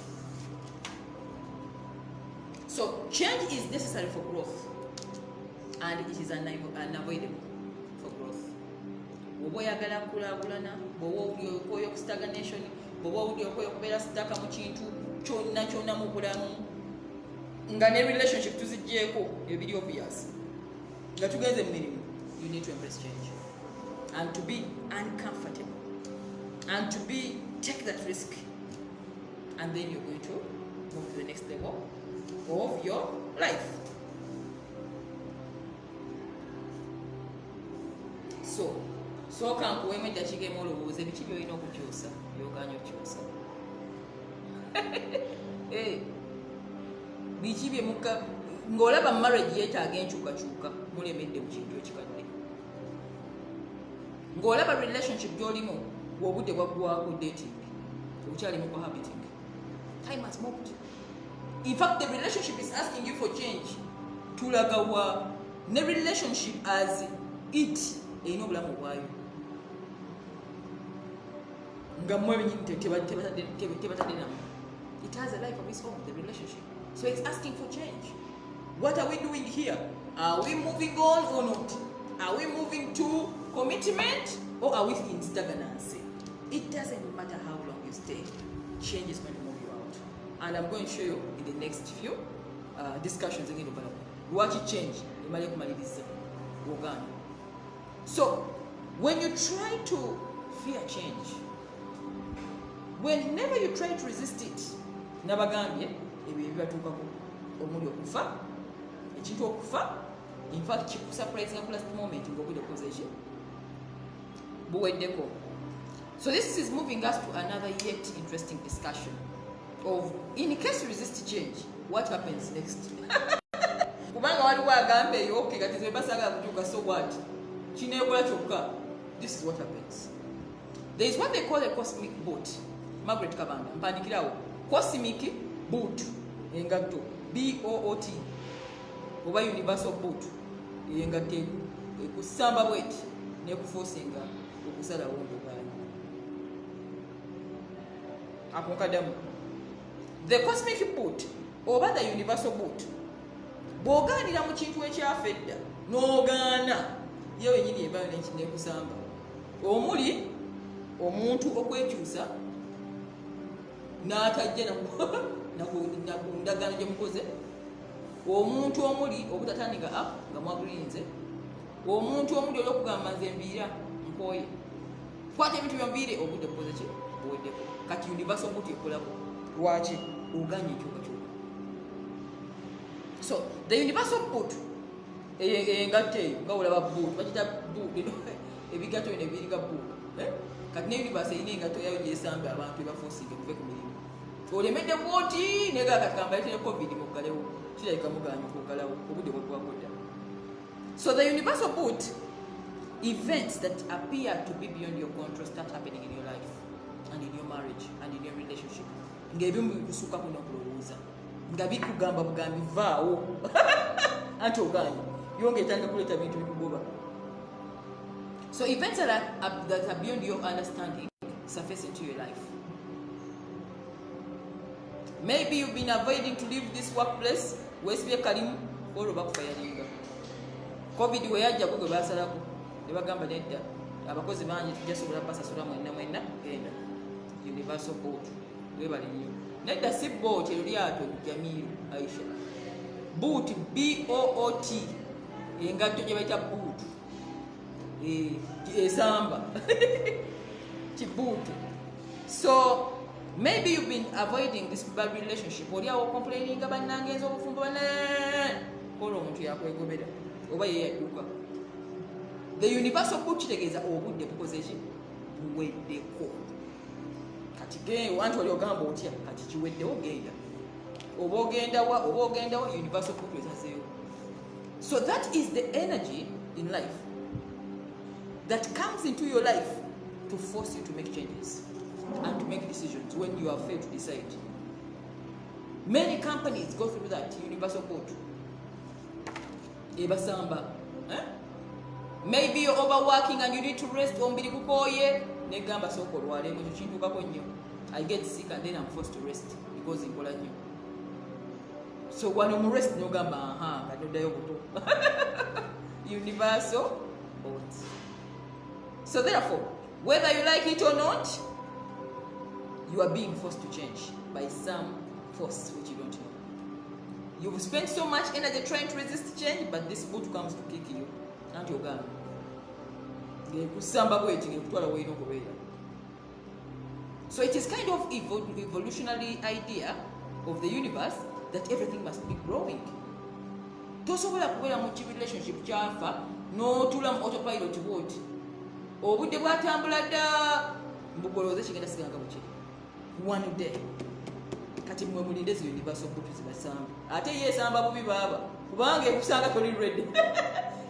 So change is necessary for growth, and it is unavoidable for growth. Bw'oba oyagala kulaakulana, bw'oba owulira okwoya ku stagnation, bw'oba owulira okwoya okubeera sitaka mu kintu kyonna mu bulamu, nga ne relationship tuziggyeko ebiri obvious, nga tugenze mu mirimu, you need to embrace change and to be uncomfortable and to take that risk, and then you're going to move to the next level of your life. sooka nkuweemu eddakiika emu olowooza ebiki byolina okukyusa byoganya okukyusa biki byemuka ng'olaba marriage yeetaaga enkyukakyuka mulemedde mu kintu ekikadde ng'olaba relationship gy'olimu obudde bwaggwako dating obukyali mu cohabiting time has moved. In fact, the relationship is asking you for change. Tulagawa ne relationship as it erina obulamu bwayo nga mmwe benyini tebatadde namu. It has a life of its own, the relationship. So it's asking for change. What are we doing here? Are we moving on or not? Are we moving to commitment or are we in stagnancy? It doesn't matter how long you stay. Change is going to move you out. And I'm going to show you in the next few discussions again about watch it change. So when you try to fear change, whenever you try to resist it, nabagambye ebyo ebibatuukako omuli okufa ekintu okufa in fact kikusurprising ku last moment ng'obudde bukoze buweddeko. So this is moving us to another yet interesting discussion of, in case you resist change, what happens next? Kubanga waliwo agambe eyo okay kati ze basagala kutuuka so what? Kineekola kyokka. This is what happens. There is what they call a cosmic boot. Margaret Kabanda mpandikirawo cosmic boot engatto BOOT oba universal boot engatto ekusamba bweti nekuforcinga okusalawo ng'ogaana akonkadamu. The cosmic boot oba the universal boot bw'ogaanira mu kintu ekyafa edda n'ogaana ye wenyini ebayo nekusamba omuli omuntu okwekyusa n'atajja nakundagaano gye mukoze, omuntu omuli obutatandika nga mwagulinze, omuntu omuli olw'okugamba nze mbiira nkooye kwata ebintu byombiire obudde bukoze ki buweddeko. Kati universal boot ekolako lwaki oganye ekyukakyuka. So the universal boot engatte eyo nga olaba boot bakita boot ebigatto bino ebiringa boot kati ne universe erina engatto yayo gyesanga abantu ebafosinge kuve ku mirimu olemedde bwoti negakakamba yetene covid muggalewo kirabika muganya okugalawo obudde bwagwadda. So the universal boot, events that appear to be beyond your control start happening in your life and in your marriage and in your relationship. Ng'ebimu bikusuka kuno kulowooza nga bikugamba bugambi vaawo anti oganye yonge etandika kuleeta bintu bikugoba. So events that are beyond your understanding surface into your life. Maybe you've been avoiding to leave this workplace wesibye kalimu olwo bakufayalinga. Covid we yajja gwe basalako ne bagamba nedda abakozi bangi tujasobola basasula mwenna genda universal boat webali nnyo nedda si boat eryato Jamiru Aisha boot BOOT engatto gye bayita boot esamba kibuutu. So maybe you've been avoiding this bad relationship oliawo complaining bannangenza obufumbo kola omuntu yakwegobera oba yeyadduka. The universal boot kitegeeza obudde bukoze ki buweddeko. Kati geeyo anti oli ogamba otya kati kiweddewo genda oba ogendawa universal boot esazeewo. So that is the energy in life that comes into your life to force you to make changes and to make decisions when you have failed to decide. Many companies go through that universal boot. Ebasamba. Maybe you're overworking and you need to rest. Ombiri kukoye negamba soko lwale mu kintukako nnyo. I get sick and then I'm forced to rest because nkola nnyo. So wano mu rest nogamba kadoddayo buto. Universal boat. So therefore, whether you like it or not, you are being forced to change by some force which you don't know. You've spent so much energy trying to resist change, but this boot comes to kick you and your gun. So it is kind of evolutionary idea of the universe that everything must be growing. Tosobola kubeera mu relationship kyafa n'otula mu autopilot boat obudde bwatambula dda mbugolooze kigenda siganga buki one day kati mwe mulinde zi universal boot zibasamba ate yesamba bubi baba kubanga ekusanga toli ready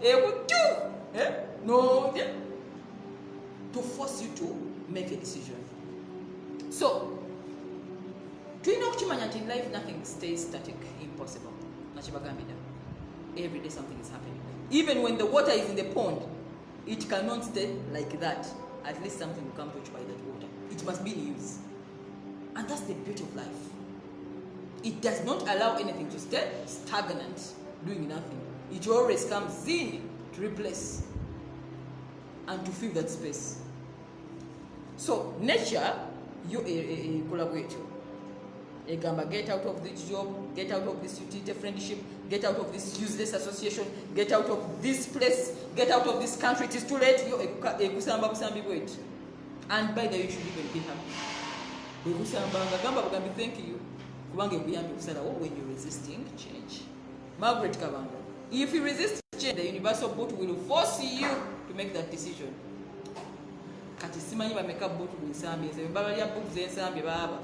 ekutu no to force you to make a decision. So tulina okukimanya nti in life nothing stays static, impossible. Nakibagambira, every day something is happening. Even when the water is in the pond, it cannot stay like that. At least something will come to occupy that water. It must be in use. And that's the beauty of life. It does not allow anything to stay stagnant, doing nothing. It always comes in to replace and to fill that space. So nature, you collaborate. Get out of this job, get out of this utility friendship, get out of this useless association, get out of this place, get out of this country. It is too late. And by the way, you should even be happy. Thank you. When you're resisting change. Margaret Kabanga. If you resist change, the universal boot will force you to make that decision. Kati simanyi ba make up boot bwisambi ze mbala ya boot ze nsambi baba.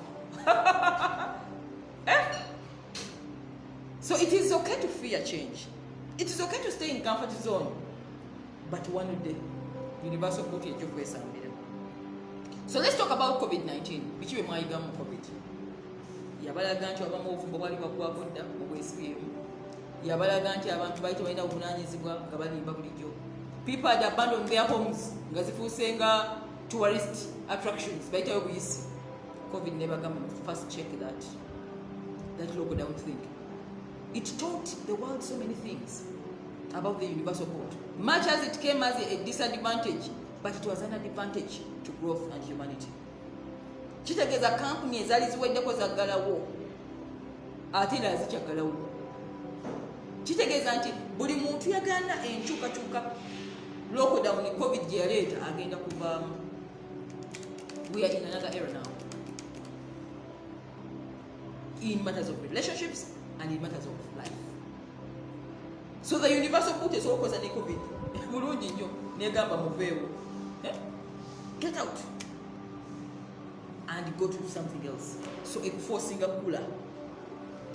So it is okay to fear change. It is okay to stay in comfort zone. But one day, universal boot is kwesambira. So let's talk about COVID-19. Bichiwe mwayigamu COVID. Yabalaga nti abamu obufumbo bwali bakwako dda mu bwesibiemu. Yabalaga nti abantu baite balina obuvunaanyizibwa nga balimba bulijjo. People had abandoned their homes nga zifuuse nga tourist attractions baitayo buyisi. COVID never came to first check that lockdown thing. It taught the world so many things about the universal board. Much as it came as a disadvantage, but it was an advantage to growth and humanity. Kitegeeza kampuni ezaali ziweddeko zaggalawo ate era zikyagalawo. Kitegeeza nti buli muntu yagana enkyukakyuka lockdown COVID gye yaleeta agenda kuvaamu. We are in another era now. In matters of relationships and in matters of life. So the universal boot is always an COVID. Mulungi nnyo negamba muveewo. Get out and go to something else. So forcing a cooler.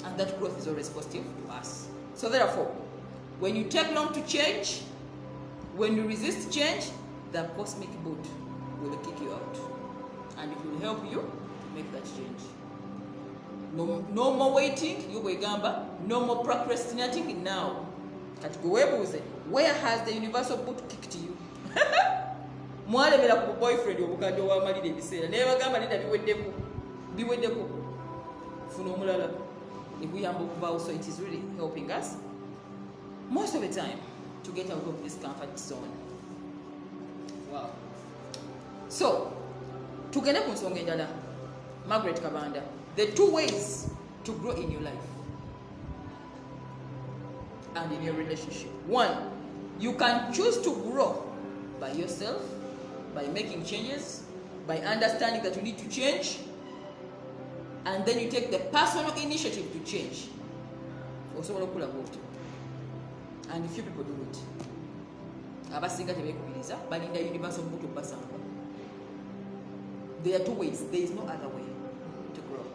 And that growth is always positive to us. So therefore, when you take long to change, when you resist change, the cosmic boot will kick you out. And it will help you to make that change. No more waiting, you wegamba, no more procrastinating now. Where has the universal boot kicked you? Mwalemera ku boyfriend obukadde obwamalira ebiseera naye bagamba nedda biweddeko funa omulala ekuyamba okuvaawo. So it is really helping us most of the time to get out of this comfort zone. Wow. So tugende ku nsonga endala. Margaret Kabanda, the 2 ways to grow in your life and in your relationship. 1, you can choose to grow by yourself, by making changes, by understanding that you need to change, and then you take the personal initiative to change. And few people do it. Abasinga tebekubiriza balinda universal boot okubasanga. There are 2 ways. There is no other way to grow.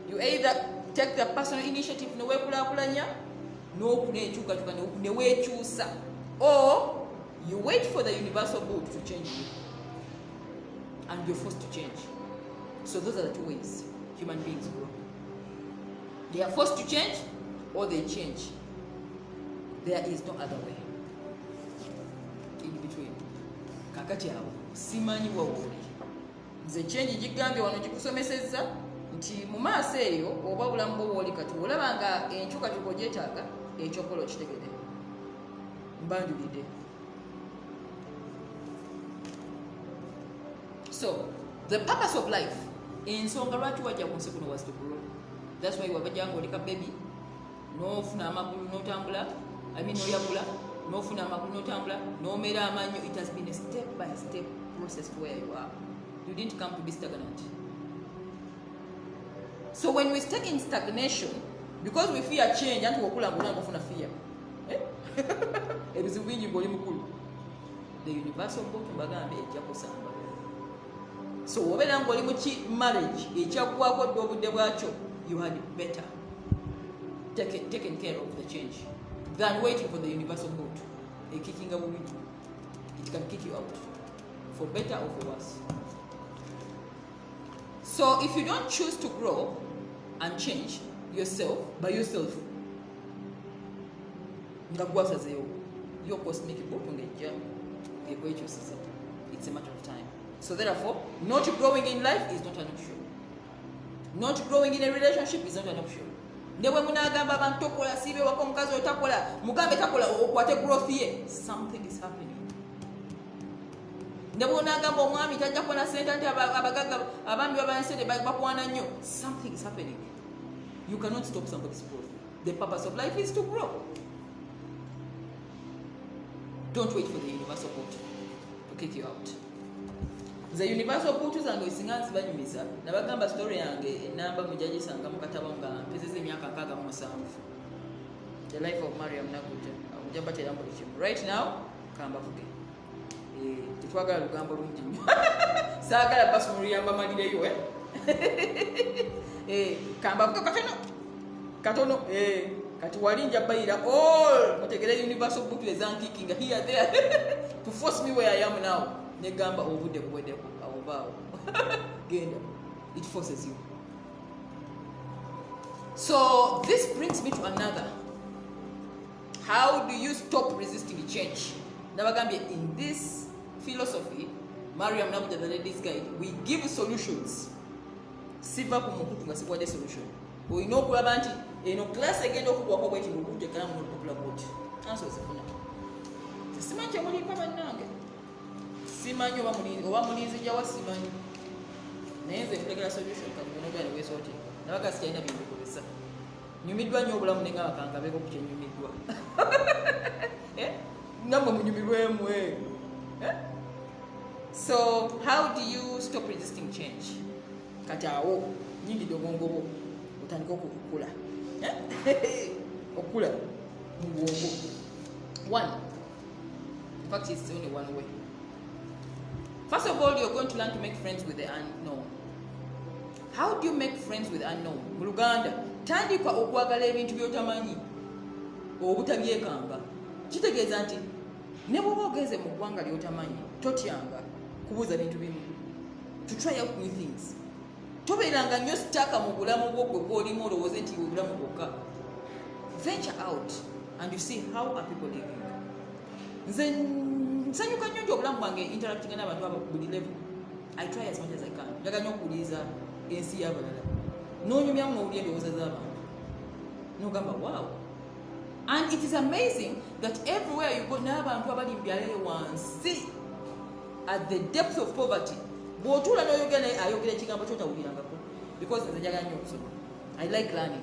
You either take the personal initiative neweekulakulanya n'okuneekyukakyuka neweekyusa, or you wait for the universal boot to change you and you're forced to change. So those are the 2 ways human beings grow. They are forced to change or they change. There is no other way in between. Kakati awo simanyi wawuli nze change gigambye wano gikusomesezza nti mu maaso eyo oba obulamu bwo bwoli kati olaba nga enkyukakyuka ogyetaaga ekyokola okitegedde mbanjulidde. So the purpose of life ensonga lwaki wajja ku nsi kuno was to grow. That's why wabajjanga olika baby n'ofuna amagulu n'otambula, noyagula n'ofuna amagulu n'otambula n'omera amannyo. It has been a step by step process to where you are. You didn't come to be stagnant. So when we stay in stagnation, because we fear change, and we okula ngona ngofuna fear. Ebizibu bingi ngoli mukulu. the universal boat mbagambe ejja kusamba. So obeera ng'oli mu marriage ekyaggwako dde obudde bwakyo, you had better taken care of the change than waiting for the universal boat. Kicking away, it can kick you out, for better or for worse. So if you don't choose to grow and change yourself by yourself, your cosmic boat it's a matter of time. So therefore, not growing in life is not an option. Not growing in a relationship is not an option. Newe munagamba abantu tokola sibe wako mukazi otakola mugambe takola okwate growth ye, something is happening. Newe munagamba omwami tajja kola sente ante abagaga abambi babansede bakwana nnyo, something is happening. You cannot stop somebody's growth. The purpose of life is to grow. Don't wait for the universal boat to kick you out. The universal boat zange isinganzi banyumiza nabagamba story yange enamba mujaji sanga mukataba nga mpezeze emyaka 67. The life of Mariam Nakuja amujabate yambo lichimu. Right now kamba vuge twagala lugambo lungi nnyo saagala basi muliyamba malireyo kamba vuge katono kati walinja bayira all mutegere universal boat ezankikinga here there to force me where I am now. Negamba obudde buweddeko awobaawo genda, it forces you. So this brings me to another. How do you stop resisting change? Nabagambye, in this philosophy, Mariam Nakuja, the Ladies Guide, we give solutions. Siva kumukutu nga sikuwadde solution. Olina okulaba nti eno class egenda okugwako bweti ngokujjekana mu popular boat. Answer zifuna. Simanyi kyemuliko bannange. Simanyi oba mulinzijja wa simanyi. Naye nze nkulegera solution kamunogaani weesoote. Nabaga sikyalina byendikozesa. Nyumiddwa nnyo obulamu ne nga bakangabeeko ku kyenyumiddwa. Nammwe munyumirwemu. So how do you stop resisting change? Kati awo nyingidde obwongo bwo otandika okukula. Okula mu bwongo. One. In fact, it's only one way. First of all, you're going to learn to make friends with the unknown. How do you make friends with unknown? Mu Luganda, tandika okwagala ebintu by'otamanyi obutabyekanga. Kitegeeza nti ne bw'oba ogenze mu ggwanga ly'otamanyi totyanga kubuuza bintu bimu. To try out new things. Tobeeranga nnyo sitaaka mu bulamu bwo gwe bw'olimu olowooze nti bulamu bwokka. Venture out and you see how are people living. Nze nsanyuka nnyo nti obulamu bwange interacting n'abantu aba buli level. I try as much as I can. Njaga nnyo okuwuliriza ensi y'abalala. N'onyumyamu n'owulira endowooza z'abantu. N'ogamba wow. And it is amazing that everywhere you go n'abantu abali mu byalo wansi at the depth of poverty. Bw'otuula n'oyogera naye ayogera ekigambo ky'otawulirangako. Because nze njagala nnyo okusoma. I like learning.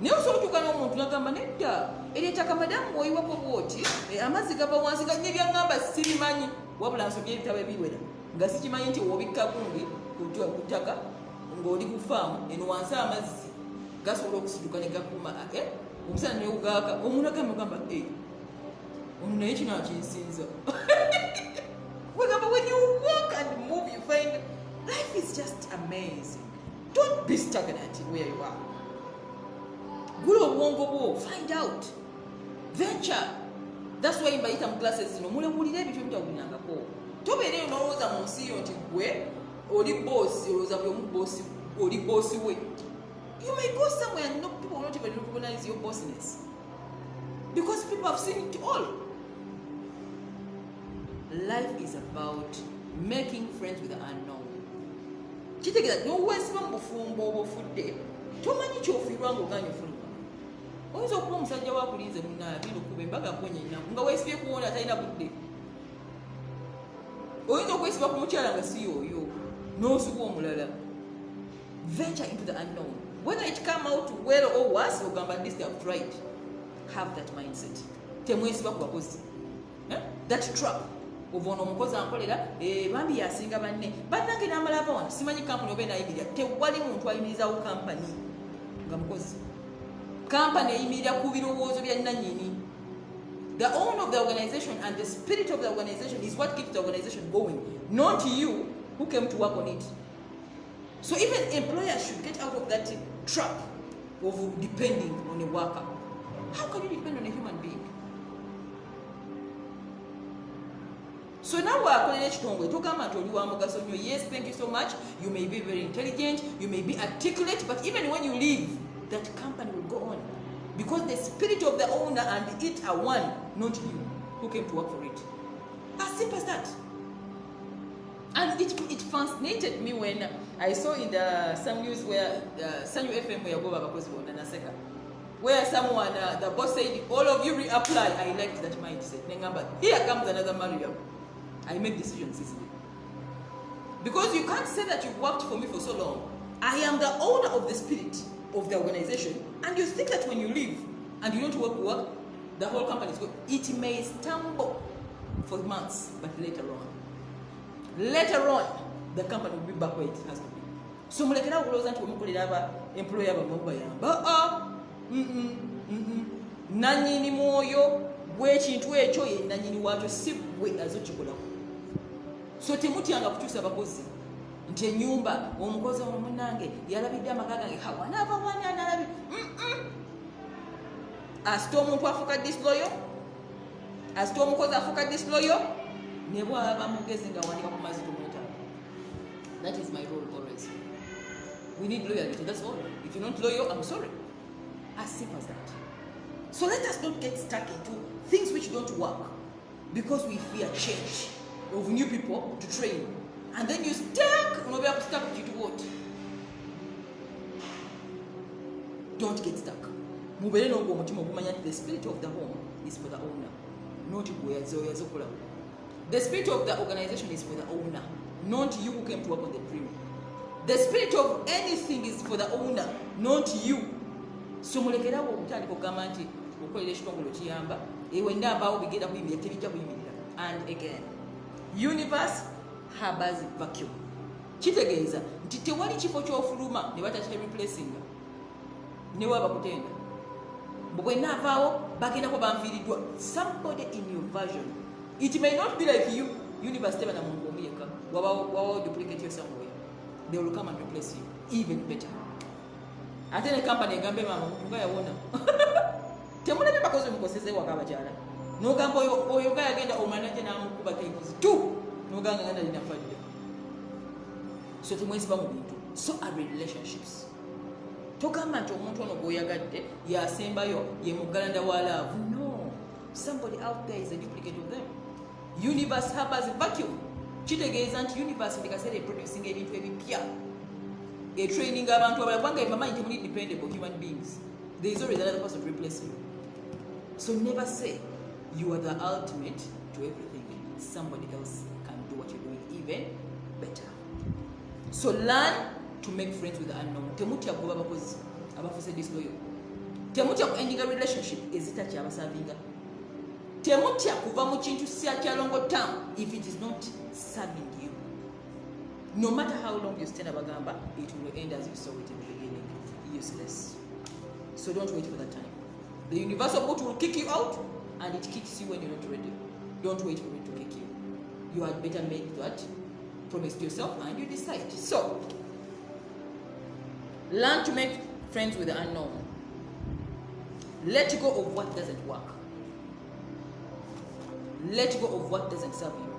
Naye osobola okutuuka n'omuntu n'agamba nedda ery'ettaka madamu oyiwako bw'oti amazzi gava wansi nga n'ebyaŋŋamba sibimanyi wabula nsomye ebitabo ebiwera nga sikimanyi nti wobikka gundi ku ttaka ng'oli ku faamu eno wansi amazzi gasobola okusiduka ne gakuma omusana ne ugaaka omuntu agamba ono naye kino akinsinza. When you walk and move you find life is just amazing. Don't be stagnant where you are. Gula obwongo bwo, find out, venture. That's why mbayita mu classes zino mulewulira ebintu ebitawulirangako. Tobeereyo n'olowooza mu nsi yo nti gwe oli boss, olowooza buli omu boss, oli boss we. You may go somewhere and people will not even recognize your bossness because people have seen it all. Life is about making friends with the unknown. Kitegeeza n'oweesiba mu bufumbo obufudde tomanyi ky'ofiirwa ng'oganya ofuluma. Oyinza okuba omusajja wakulinze munnaye agenda okuba embaga akonya ennaku nga weesibye kuwona atalina budde. Oyinza okwesiba ku mukyala nga si yooyo n'osuba omulala. Venture into the unknown. Whether it come out well or worse, ogamba this they have tried. Have that mindset. Temwesiba ku bakozi. That trap. Ovono omukozi ankolera bambi yasinga banne bannange n'amalava wano simanyi kampani oba enayimirira tewali muntu ayimirizawo kampani nga mukozi. Kampani eyimirira ku birowoozo bya nannyini. The owner of the organization and the spirit of the organization is what keeps the organization going, not you who came to work on it. So even employers should get out of that trap of depending on a worker. How can you depend on a human being? So now we are calling it. Yes, thank you so much. You may be very intelligent, you may be articulate, but even when you leave, that company will go on. Because the spirit of the owner and it are one, not you who came to work for it. As simple as that. And it fascinated me when I saw in some news where Sanyu FM where someone, the boss said, all of you reapply. I liked that mindset. Here comes another Mario. I make decisions easily. Because you can't say that you've worked for me for so long. I am the owner of the spirit of the organization, and you think that when you leave and you don't work, the whole company is good. It may stumble for months, but later on, the company will be back where it has to be. So mulekera okuloza nti omukolera aba employer bamubayamba. Nanyini mwoyo bw'ekintu ekyo ye nanyini wakyo si bwe azokikolako. So temutyanga kukyusa abakozi nti ennyumba omukozi omunange yalabidde amaka gange wanaava wani analabi. Asita omuntu afuuka disloyo, asita omukozi afuuka disloyo, ne bw'aba mugezi nga wanika ku mazzi tumwetaaga. That is my role always. We need loyalty, that's all. If you're not loyal, I'm sorry. As simple as that. So let us not get stuck into things which don't work because we fear change of new people to train. And then you stuck with what? Don't get stuck. The spirit of the home is for the owner, not you. The spirit of the organization is for the owner, not you who came to work on the dream. The spirit of anything is for the owner, not you. So mulekera okutandika okugamba nti okolera ekitongole kiyamba ewenna abaawo bigenda kuyimirira tebijja kuyimirira. And again, universe harbours vacuum. Kitegeeza nti tewali kifo ky'ofuluma ne batakire replacinga ne waba kutenda bwenna avaawo bagendako banviiriddwa somebody in your version. It may not be like you. Universe teba na muntu omu yekka wabawo duplicate you somewhere. They will come and replace you even better. Ate ne company egambe mama omuntu nga yawona temulabye bakozi mukoseze waka abakyala n'ogamba oyo ga yagenda omanaje n'amukuba teguzi tu n'oganga nganda linafadde. So temwesiba mu bintu. So are relationships. Togamba nti omuntu ono gw'oyagadde yasembayo ye mugalanda wa love. No. Somebody out there is a duplicate of them. Universe harbours vacuum. Kitegeeza nti universe ndikaseera producing ebintu ebipya. A training abantu abalabanga ebamanyi temuli dependable human beings. There is always another person to replace you. So never say you are the ultimate to everything. Somebody else can do what you're doing even better. So learn to make friends with the unknown. Temutya kuba bakozi abafuse disloyal. Temutya ku ending a relationship ezitaki abasavinga. Temutya kuva mu kintu kya long term if it is not serving you. No matter how long you stand abagamba, it will end as you saw it in the beginning, useless. So don't wait for that time. The universal boat will kick you out, and it kicks you when you're not ready. Don't wait for it to kick you. You had better make that promise to yourself, and you decide. So, learn to make friends with the unknown. Let go of what doesn't work. Let go of what doesn't serve you.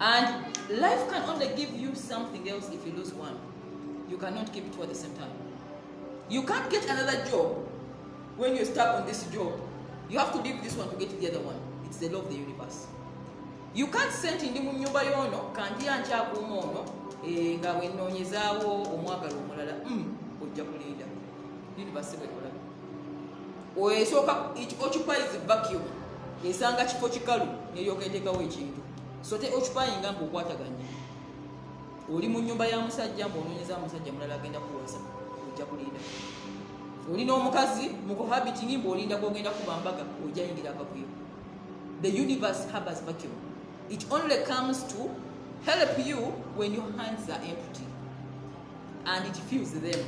And life can only give you something else if you lose one. You cannot keep two at the same time. You can't get another job when you're stuck on this job. You have to leave this one to get the other one. It's the law of the universe. You can't send in the nyumba yono, kanti ancha kumono, nga wenonyezaawo omwagalo omulala, ojja kulinda. Universe bwekola. Oesooka it occupies the vacuum. Esanga kifo kikalu neryoka eteekawo ekintu. So te occupying nga okwataganya. Oli mu nyumba ya musajja mbononyeza musajja mulala agenda kuwasa ojja kulinda. Oli n'omukazi mu cohabiting mb'olinda kwogenda kuba mbaga ojja yingira akavuyo. The universe harbours vacuum. It only comes to help you when your hands are empty, and it fills them.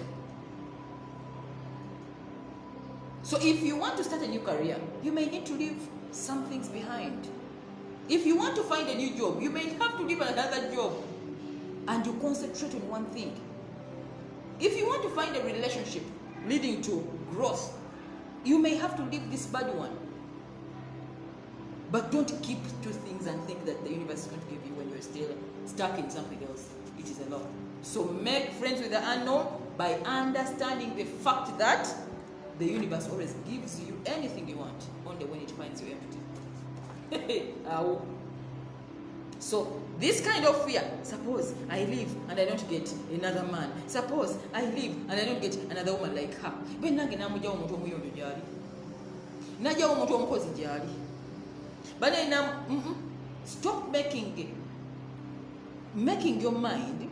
So if you want to start a new career, you may need to leave some things behind. If you want to find a new job, you may have to leave another job and you concentrate on one thing. If you want to find a relationship leading to growth, you may have to leave this bad one. But don't keep two things and think that the universe is going to give you when you're still stuck in something else. It is a lot. So make friends with the unknown by understanding the fact that the universe always gives you anything you want, only when it finds you empty. So this kind of fear, suppose I leave and I don't get another man, suppose I leave and I don't get another woman like her, but stop making your mind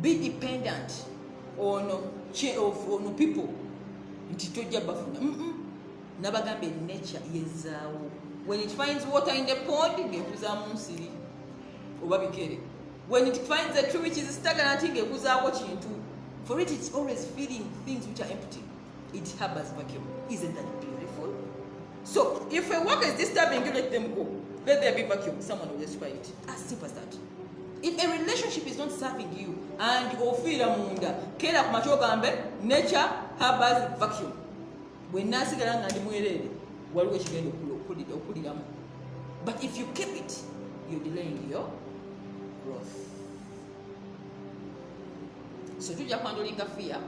be dependent on people. Nature is when it finds water in the pond, when it finds a tree which is stagnant, for it it's always feeding things which are empty. It harbors vacuum. Isn't that beautiful? So if a worker is disturbing you, let them go. Let there be vacuum. Someone will destroy it. As simple as that. If a relationship is not serving you and you feel munda, nature harbors vacuum. When but if you keep it, you're delaying your growth. So tujja kwandulinga fear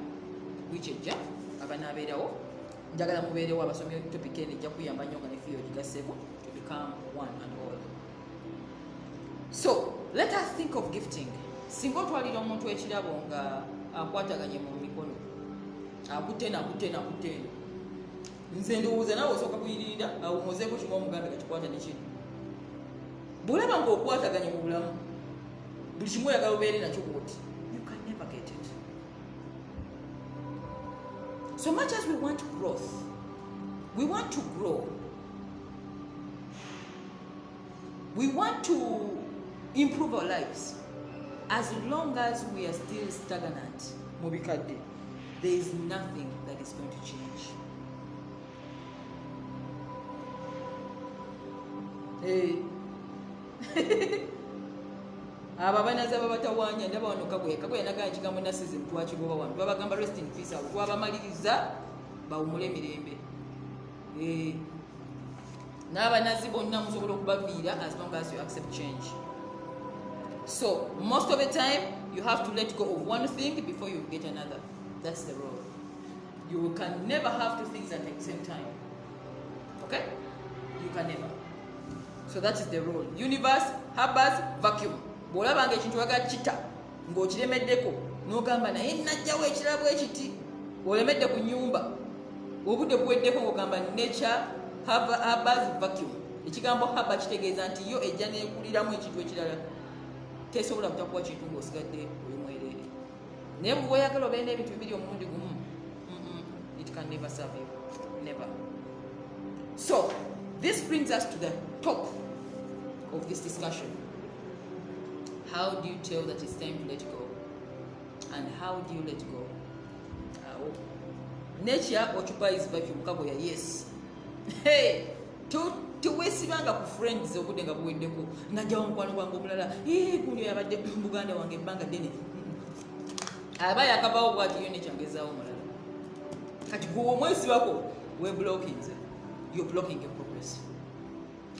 which ejja abana abeerawo njagala mubeerewo abasomye topic eno ejja kuyamba nnyo nga ne fear ogigasseeko to become one and all. So let us think of gifting. Singa otwalira omuntu ekirabo nga akwataganye mu mikono akutte nze ndowooza naawe osooka kuyirinda awumozeeko kimu omugambe gatikwata nekino bwolaba ngaokwataganye mu bulamu buli kimu oyagala obeere nakyo bwoti, you can never get it. So much as we want growth, we want to grow, we want to improve our lives, as long as we are still stagnant mu bikadde, there is nothing that is going to change. Aba banaza babatawanya ndaba wano kagoye nagaa kigambo nasize twakigoba wano babagamba rest in peace abo twabamaliriza bawumule emirembe n'abanazi bonna musobola okubaviira as long as you accept change. So most of the time you have to let go of one thing before you get another. That's the rule. You can never have two things at the same time. Okay? You can never. So that is the rule. Universe harbors vacuum. Bwolaba nga ekintu waga kita ng'okiremeddeko n'ogamba naye najjawo ekirabo ekiti olemedde ku nnyumba obudde buweddeko ng'ogamba nature harbors vacuum. Ekigambo harbor kitegeeza nti yo ejja neekuliramu ekintu ekirala tesobola butakuwa kintu ng'osigadde oli mwereere. Naye bw'oyagala obeera n'ebintu bibiri omulundi gumu, it can never serve you. Never. So this brings us to the top of this discussion. How do you tell that it's time to let go? And how do you let go? Nature occupies vacuum kagoya, yes. Hey, tuwesibanga ku friends obudde nga buweddeko najjawo mukwano gwange omulala guno yabadde muganda wange ebbanga ddene aba yakavawo bwati yo nekyangezaawo omulala kati gwe omwesibako weblokinze, you're blocking your progress.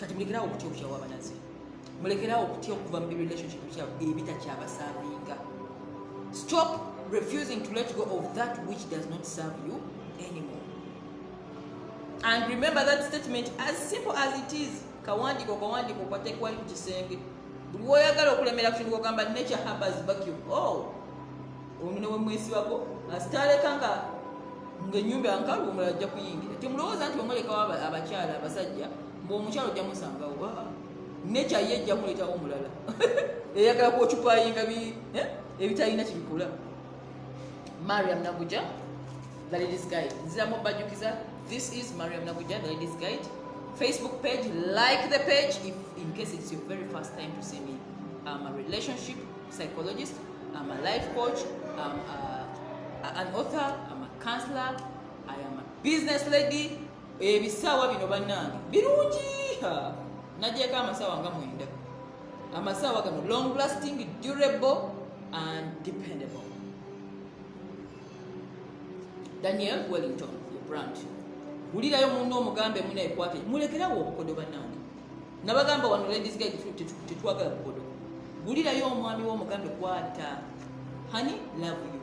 Kati mulekerawo okutya okukyawa abanazi, mulekerawo okutya okuva mu relationship ebitakyabasavinga. Stop refusing to let go of that which does not serve you anymore. And remember that statement, as simple as it is. Kawandiko kwatekwali ku kisenge buli woyagala okulemera ku kintu ogamba nature harbors vacuum. Omune wemwesibako asitaleka ng'ennyumba yankalu omulala ajja kuyingira. Temulowooza nti omulekawo abakyala abasajja ng'omukyalo ojja musangawo. Nature ye ejja kuleetawo omulala eyagala kwocupayinga ebitalina kibikola. Mariam Nabuja, The Ladies Guide. Nziramu Bajjukiza. This is Mariam Nabuja, The Ladies Guide. Facebook page, like the page if in case it's your very first time to see me. I'm a relationship psychologist, I'm a life coach, I'm an author, I'm a counselor, I am a business lady ebisaawa bino bannange birungi nagyeko amasaawa nga mwenda amasaawa gano long lasting durable and dependable. Daniel Wellington ye brand gulirayo munno omugambe muna ekwate mulekerawo obukodo bannange nabagamba wano ladies guide tetwagala bukodo gulirayo omwami w'omugambe kwata honey love you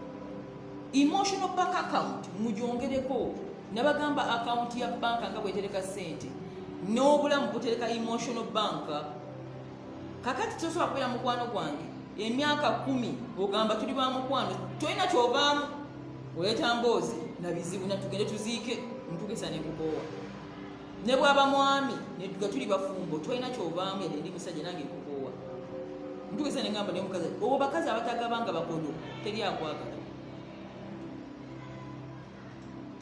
emotional bank account mujongereko nabagamba account ya banka nga bwetereka sente n'obulamu butereka emotional bank kakati tosobola kubeera mukwano gwange emyaka 10 ogamba tuli ba mukwano tolina kyovaamu oleeta mboozi na bizibu natugende tuziike ntugesa nekukoowa ne bwaba mwami netuga tuli bafumbo tolina kyovaamu ere ndi musajja nange nkukoowa ntugesa nengamba nemukazi obwo bakazi abatagabanga bakodo teri akwagala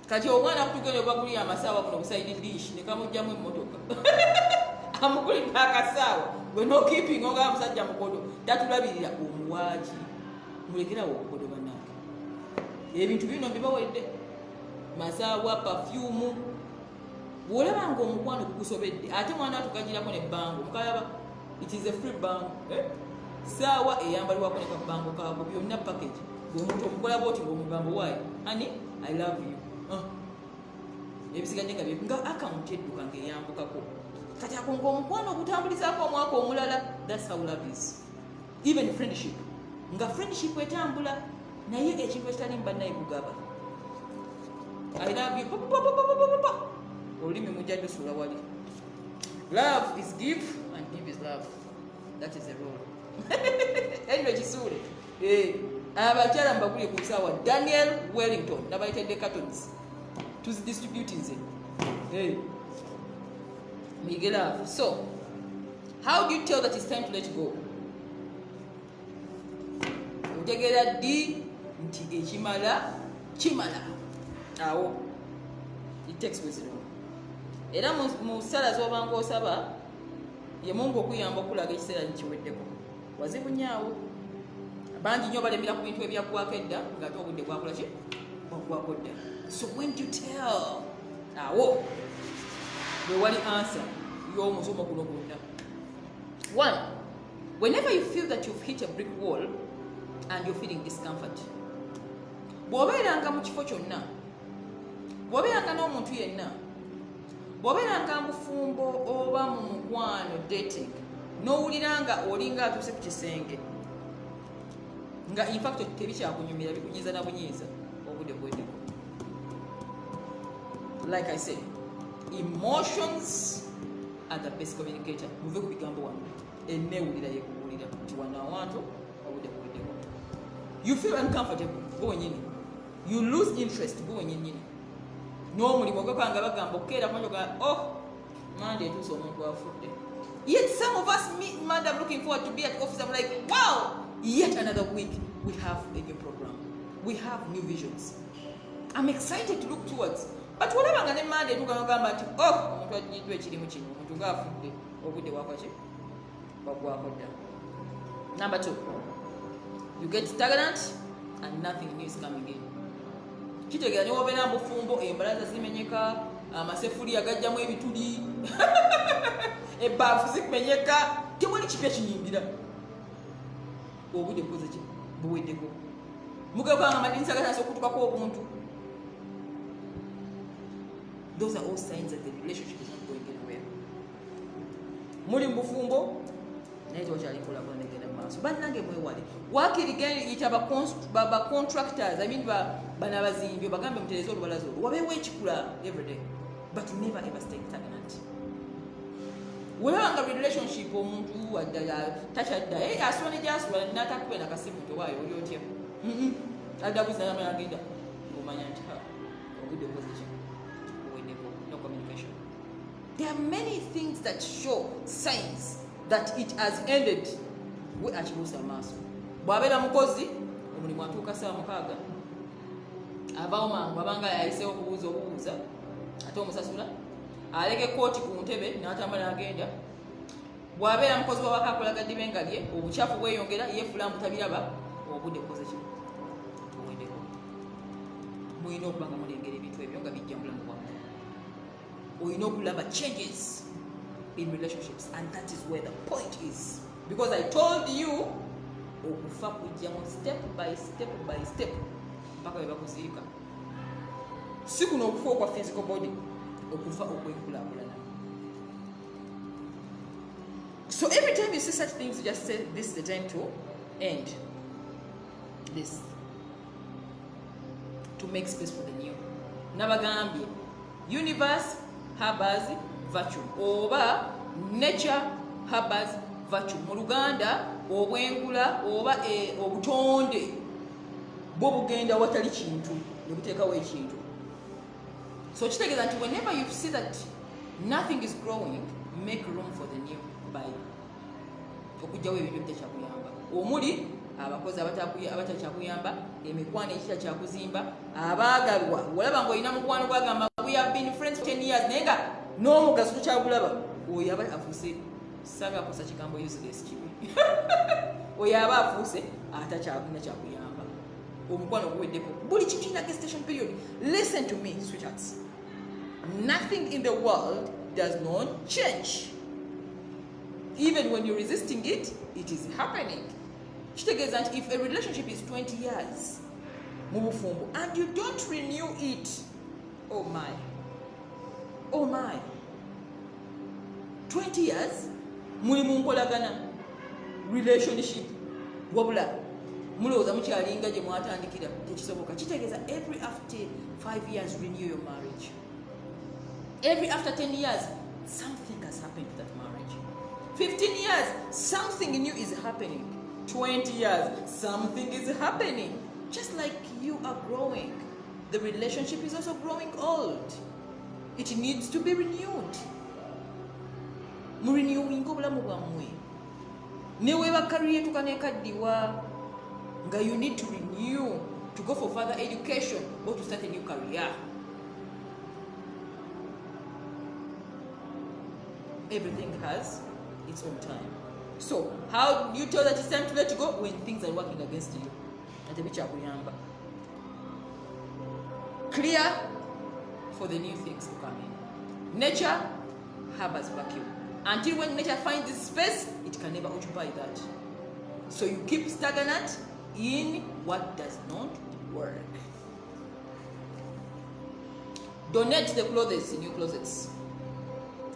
kati omwana kutugende obaguli amasaawa kuno busaidi dish nekamujjamu emmotoka amugulidde akasaawa gwe nokiipinga onga musajja mukodo tatulabirira omuwaaki mulekerawo obukodo bannange ebintu bino mbibawedde masaawa pafyumu bwolabanga omukwano gukusobedde ate mwana atugajirako nebbango mukalaba it is a free bango saawa eyambalibwako nekabango kako byonna package omuntu omukola boti ngaomugambo waayi ani I love you ebisigadde nga account edduka ng'eyambukako kati ako ng'omukwano ogutambulizaako omwaka omulala. That's how love is. Even friendship nga friendship etambula naye ekintu ekitali mubannaye kugaba I love you olulimi mujja lusula wali. Love is give and give is love. That is a rule. Anyway kisuule abakyala mbagulye ku nsaawa Daniel Wellington nabayitedde cartons tuzidistribute nze muyige love. So how do you tell that it's time to let go? Otegeera ddi nti ekimala kimala awo. It takes wisdom. Era mu ssala z'obanga osaba ye Mungu okuyamba okulaga ekiseera nkiweddeko wazibu nyaawo bangi nnyo balemera ku bintu ebyaggwako edda ng'ate obudde bwakola ki bwaggwako dda. So when do you tell? Awo bwe wali answer y'omusomo guno gwonna. 1. Whenever you feel that you've hit a brick wall and you're feeling discomfort, bw'obeeranga mu kifo kyonna, bw'obeeranga n'omuntu yenna, bw'obeeranga mu bufumbo oba mu mukwano dating n'owuliranga olinga atuuse ku kisenge nga in fact tebikyakunyumira bikunyiza na bunyiiza obudde bweddeko. Like I said, emotions are the best communicator. Muve ku bigambo wano enneewulira yekuwulira nti wano awantu obudde bweddeko. You feel uncomfortable gwe wenyini, you lose interest gwe wenyini n'omulimu gwekanga bagamba okukeera kumanyoga Monday etuuse omuntu afudde. Yet some of us meet Monday, I'm looking forward to be at office. I'm like, wow, yet another week we have a new program, we have new visions. I'm excited to look towards. But whatever ne Monday tukagamba nti omuntu ajiddwa ekirimu kino omuntu ng'afudde obudde bwakwaki bagwako dda. Number 2, you get stagnant and nothing new is coming in. Kitegeera ne wobeera mu bufumbo embalaza zimenyeka, amasefuli gajjamu ebituli ebbaafu zikumenyeka, tewali kipya kinyingira. Obudde bukoze ki buweddeko. Mugabanga amadinisa gatandise okutukako obuntu. Those are all signs that the relationship is not going anywhere. Muli mu bufumbo naye tewakyali nkolagana negenda mu maaso. Bannange mwewale wakirigenda yita ba contractors, I mean bano abazimbi bagambe mutereze olubalaza olwo wabeewo ekikula everyday, but never ever stay stagnant. Webanga relationship omuntu addala takyadda asula ne gyasula n'atakuba nakasimu nti waayo oli otya adda kuzanama agenda ng'omanya nti obudde bukoze ki buweddeko. No communication. There are many things that show signs that it has ended. We akibuusa amaaso bw'abeera mukozi omulimu atuuka saa 6 avaawo mangu abanga yayiseewo okubuuza ate omusasula aleka ekkooti ku ntebe n'atambula n'agenda. Bw'abeera mukozi wawaka akolaga ddibe nga lye obukyafu bweyongera ye fulamu tabiraba obudde bukoze ki buweddeko. Mulina okuba nga mulengera ebintu ebyo nga bijja mulamu bwammwe. oyina okulaba changes in relationships, and that is where the point is, because I told you okufa kujjamu step by step by step mpaka we bakuziika. Si kuno okufa okwa physical body, okufa okwenkulaakulana. So every time you see such things, you just say this is the time to end this, to make space for the new. Nabagambye universe harbors virtue, oba nature harbors virtue. Mu Luganda obwengula oba obutonde bwo bugenda watali kintu ne buteekawo ekintu. So kitegeeza nti whenever you see that nothing is growing, make room for the new by okujjawo ebintu ebitakyakuyamba, omuli abakozi abatakyakuyamba, emikwano ekita kyakuzimba, abaagalwa olaba ng'olina mukwano gwagamba we have been friends for 10 years naye nga n'omugaso tokyagulaba, oyo aba afuuse sanga akosa kigambo useless kibi oyo aba afuuse atakyalina kyakuyamba, omukwano guweddeko buli kitu in a gestation period. Listen to me sweethearts, nothing in the world does not change. Even when you're resisting it, it is happening. Kitegeeza nti if a relationship is 20 years mu bufumbo and you don't renew it, oh my 20 years muli mu nkolagana relationship wabula mulowooza mukyalinga gye mwatandikira, tekisoboka. Kitegeeza every after 5 years renew your marriage. Every after 10 years something has happened to that marriage. 15 years something new is happening. 20 years something is happening. Just like you are growing, the relationship is also growing old. It needs to be renewed. Renewing obulamu bwammwe ne weeba career tukanekaddiwa nga you need to renew to go for further education or to start a new career. Everything has its own time. So how do you tell that it's time to let go? When things are working against you. Clear for the new things to come in. Nature harbors vacuum. Until when nature finds this space, it can never occupy that. So you keep stagnant in what does not work. Donate the clothes in your closets.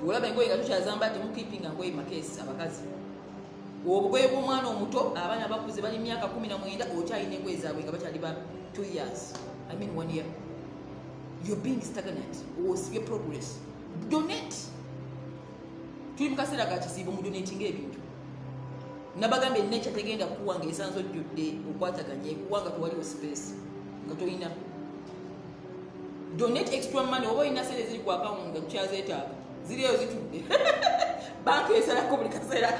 Olaba engoye nga tukyazamba temukeepinga ngoye makesi abakazi. Obugoye bw'omwana omuto abaana bakuze bali myaka 19 okyalina engoye zaabwe nga bakyali ba 2 years. I mean 1 year. You're being stagnant. Osibye progress. Donate. Tuli mu kaseera ka kisiibo mu donating ebintu. Nabagambye nature tegenda kuwanga esanzo ddudde okwataganya ekuwanga tewaliwo space nga tolina. Donate extra money oba olina sente ziri ku account nga tukyazeetaaga. Ziriyo zitudde. Banki esalako buli kaseera.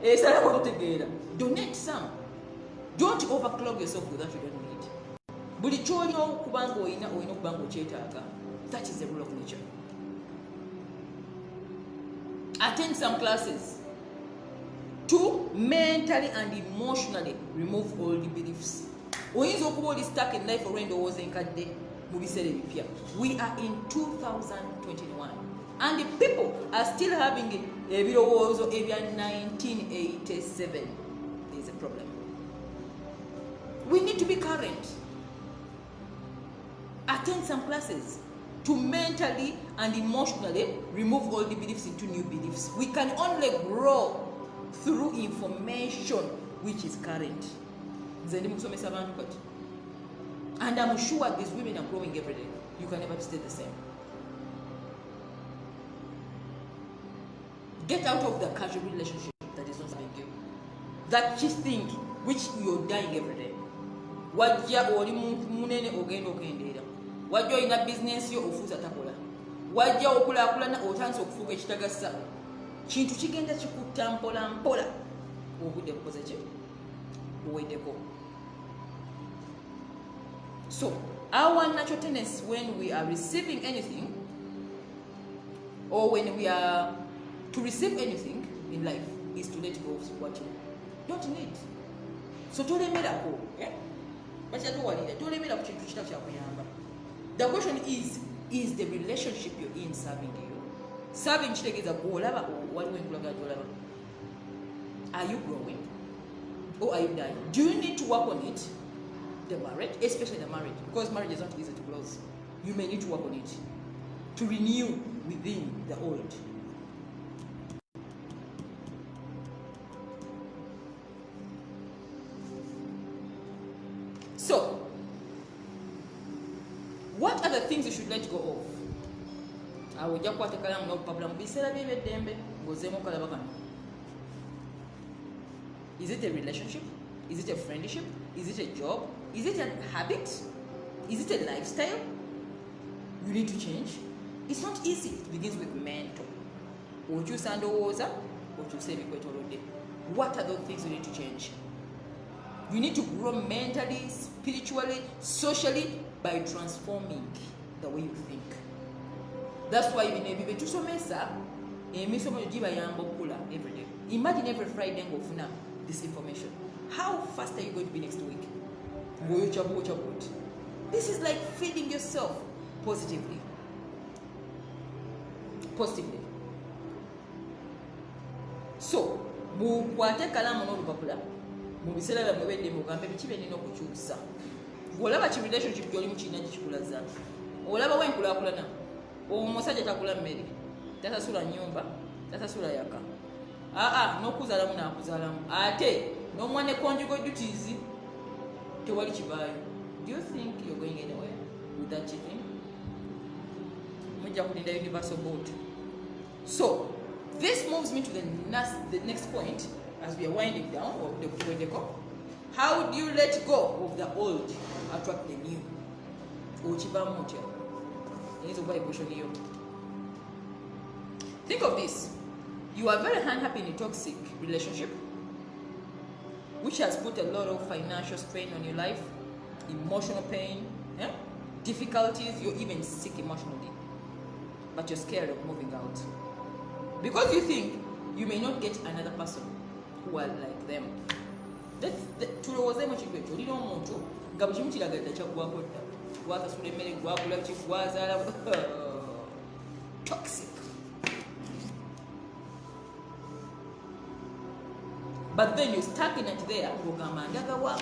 Esalako totegeera. Donate some. Don't overclog yourself with that you don't need. Buli kyolina okubanga olina okubanga okyetaaga. That is the rule of nature. Attend some classes to mentally and emotionally remove all the beliefs. Oyinza okuba oli stuck in life olw'endowooza was enkadde mu biseera ebipya. We are in 2021 and the people are still having ebirowoozo ebya 1987. There is a problem. We need to be current. Attend some classes to mentally and emotionally remove all the beliefs into new beliefs. We can only grow through information which is current. And I'm sure these women are growing every day. You can never stay the same. Get out of the casual relationship that is not serving you. That just thing which you're dying every day. Wajja oli munene ogenda okendeera. Wajja olina business yo ofuuza takola. Wajja okulaakulana otandise okufuuka ekitagasa. Kintu kigenda kikutta mpola mpola. Obudde bukoze ki? Buweddeko. So, our natural tendency when we are receiving anything, or when we are to receive anything in life, is to let go of what you don't need. So, tolemerako. The question is, is the relationship you're in serving you? Serving kitegeeza gw'olaba waliwo enkulaga gy'olaba. Are you growing? Or are you dying? Do you need to work on it? The marriage, especially the marriage, because marriage is not easy to close. You may need to work on it to renew within the old. So, what are the things you should let go of? Awo ojja kukwata ekalamu n'okupapula mu biseera by'eby'eddembe ng'ozzeemu okalaba kano. Is it a relationship? Is it a friendship? Is it a job? Is it a habit? Is it a lifestyle? You need to change. It's not easy. It begins with mental. Okyusa ndowooza, okyusa ebikwetoolodde. What are those things you need to change? You need to grow mentally, spiritually, socially by transforming the way you think. That's why even ebyo betusomesa emisomo gibayamba okula every day. Imagine every Friday ng'ofuna this information. How fast are you going to be next week? This is like feeding yourself positively. Positively. So, mukwate kalamu n'olupapula mu biseera byammwe eby'eddembe ogambe biki bye nnina okukyusa. Olaba ki relationship gy'olimu kirina kikikulaza. Olaba wenkulaakulana. Omusajja takula mmere, tasasula nnyumba, tasasula yaka. N'okuzaalamu n'akuzaalamu. Ate n'omwana conjugal duties tewali kivaayo. Do you think you're going anywhere with that cheating? Mujja kulinda universal board. So, this moves me to the next point as we are winding down, or the how do you let go of the old, attract the new? Think of this. You are very unhappy in a toxic relationship, which has put a lot of financial strain on your life, emotional pain, difficulties, you're even sick emotionally, but you're scared of moving out. Because you think you may not get another person who are like them. Tulowoozeemu kintu ekyo, olina omuntu nga buli kimu kiragadde kyaggwako dda. Gwasasula emmere, gwagula ki, gwazaala toxic. But then you're stuck in it there, ng'ogamba ndagawa.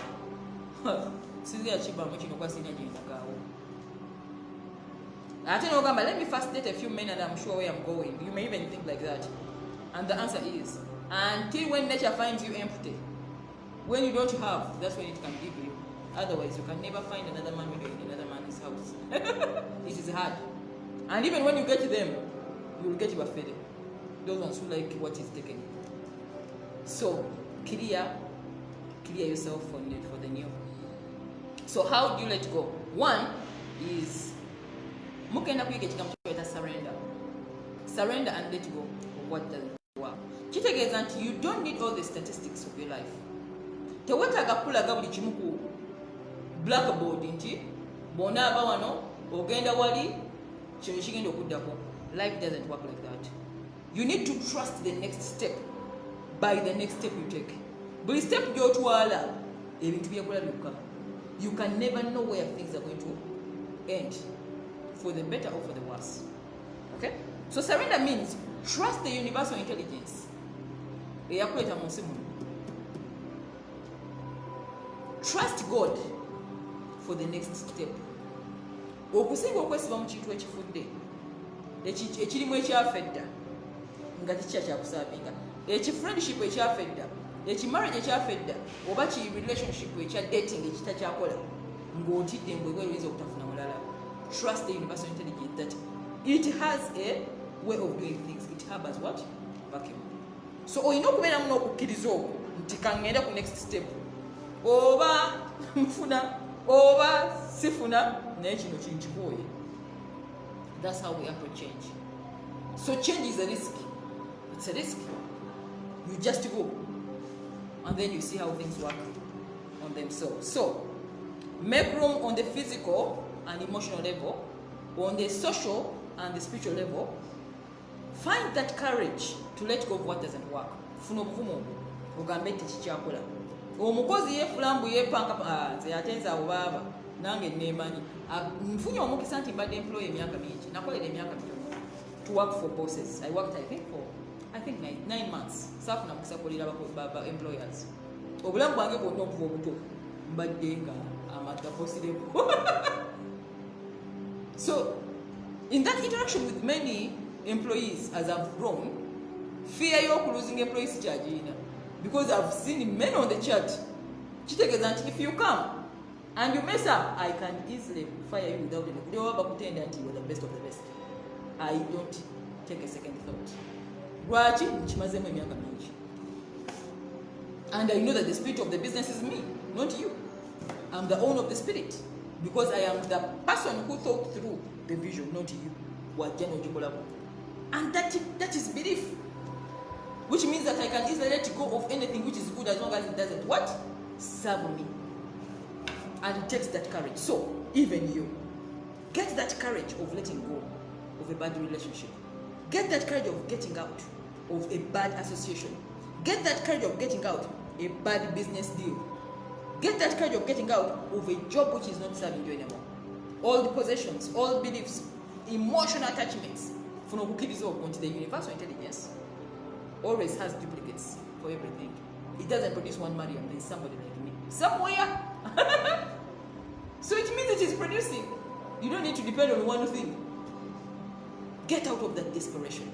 Sizira kibaamu kino kwa sirina gye ndagaawo. Ate n'ogamba, let me first date a few men and I'm sure where I'm going. You may even think like that. And the answer is, until when nature finds you empty, when you don't have, that's when it can give you. Otherwise, you can never find another man when you're in another man's house. It is hard. And even when you get them, you will get bafede. Those ones who like what is taken. So, clear yourself for the new. So, how do you let go? One is mukenda kuyiga ekigambo ky'oyita surrender. Surrender and let go of what doesn't work. Kitegeeza nti you don't need all the statistics of your life. Tewetaaga kulaga buli kimu ku blackboard nti bw'onaaba wano ogenda wali kino kigenda okuddako. Life doesn't work like that. You need to trust the next step by the next step you take. Buli step gy'otwala ebintu byekola byokka. You can never know where things are going to end, for the better or for the worse. Okay? So surrender means trust the universal intelligence. Eyakuleeta mu nsi muno. Trust God for the next step. Okusinga okwesiba mu kintu ekifudde, ekirimu ekyafedda nga tekikya kyakusaabinga, ekifriendship ekyafedda, ekimarriage ekyafedda, oba ki relationship ekya dating ekitakyakola, ng'otidde mbwebwe oyinza okutafuna mulala. Trust the universal intelligence that it has a way of doing things. It harbors what? Vacuum. So olina okubeeramu n'okukkiriza okwo nti kaŋŋenda ku next step. Oba nfuna, oba sifuna, naye kino kinkikooye. That's how we approach change. So change is a risk. It's a risk. You just go. And then you see how things work on themselves. So, make room on the physical and emotional level, on the social and the spiritual level. Find that courage to let go of what doesn't work. Funa obuvumu ogambe tekikyakola. Omukozi yeefulambu yeepanka nze ate nze abo baaba nange neemanyi nfunye omukisa nti mbadde employe emyaka mingi nakolera emyaka mitono to work for bosses. I worked I think 9 months saafuna mukisa kolera ba employers. Obulamu bwange bwonna okuva obuto mbadde nga amagga posireko. So in that interaction with many employees as I've grown, fear of losing employees chargina, because I've seen men on the chart. If you come and you mess up, I can easily fire you without any. They will pretend that you are the best of the best. I don't take a second thought. And I know that the spirit of the business is me, not you. I'm the owner of the spirit, because I am the person who thought through the vision, not you. And that is belief, which means that I can easily let go of anything which is good as long as it doesn't what? Serve me. And it takes that courage. So even you, get that courage of letting go of a bad relationship. Get that courage of getting out of a bad association. Get that courage of getting out a bad business deal. Get that courage of getting out of a job which is not serving you anymore. All the possessions, all beliefs, emotional attachments. The universal intelligence always has duplicates for everything. It doesn't produce one Mariam, there is somebody like me somewhere. So it means it is producing. You don't need to depend on one thing. Get out of that desperation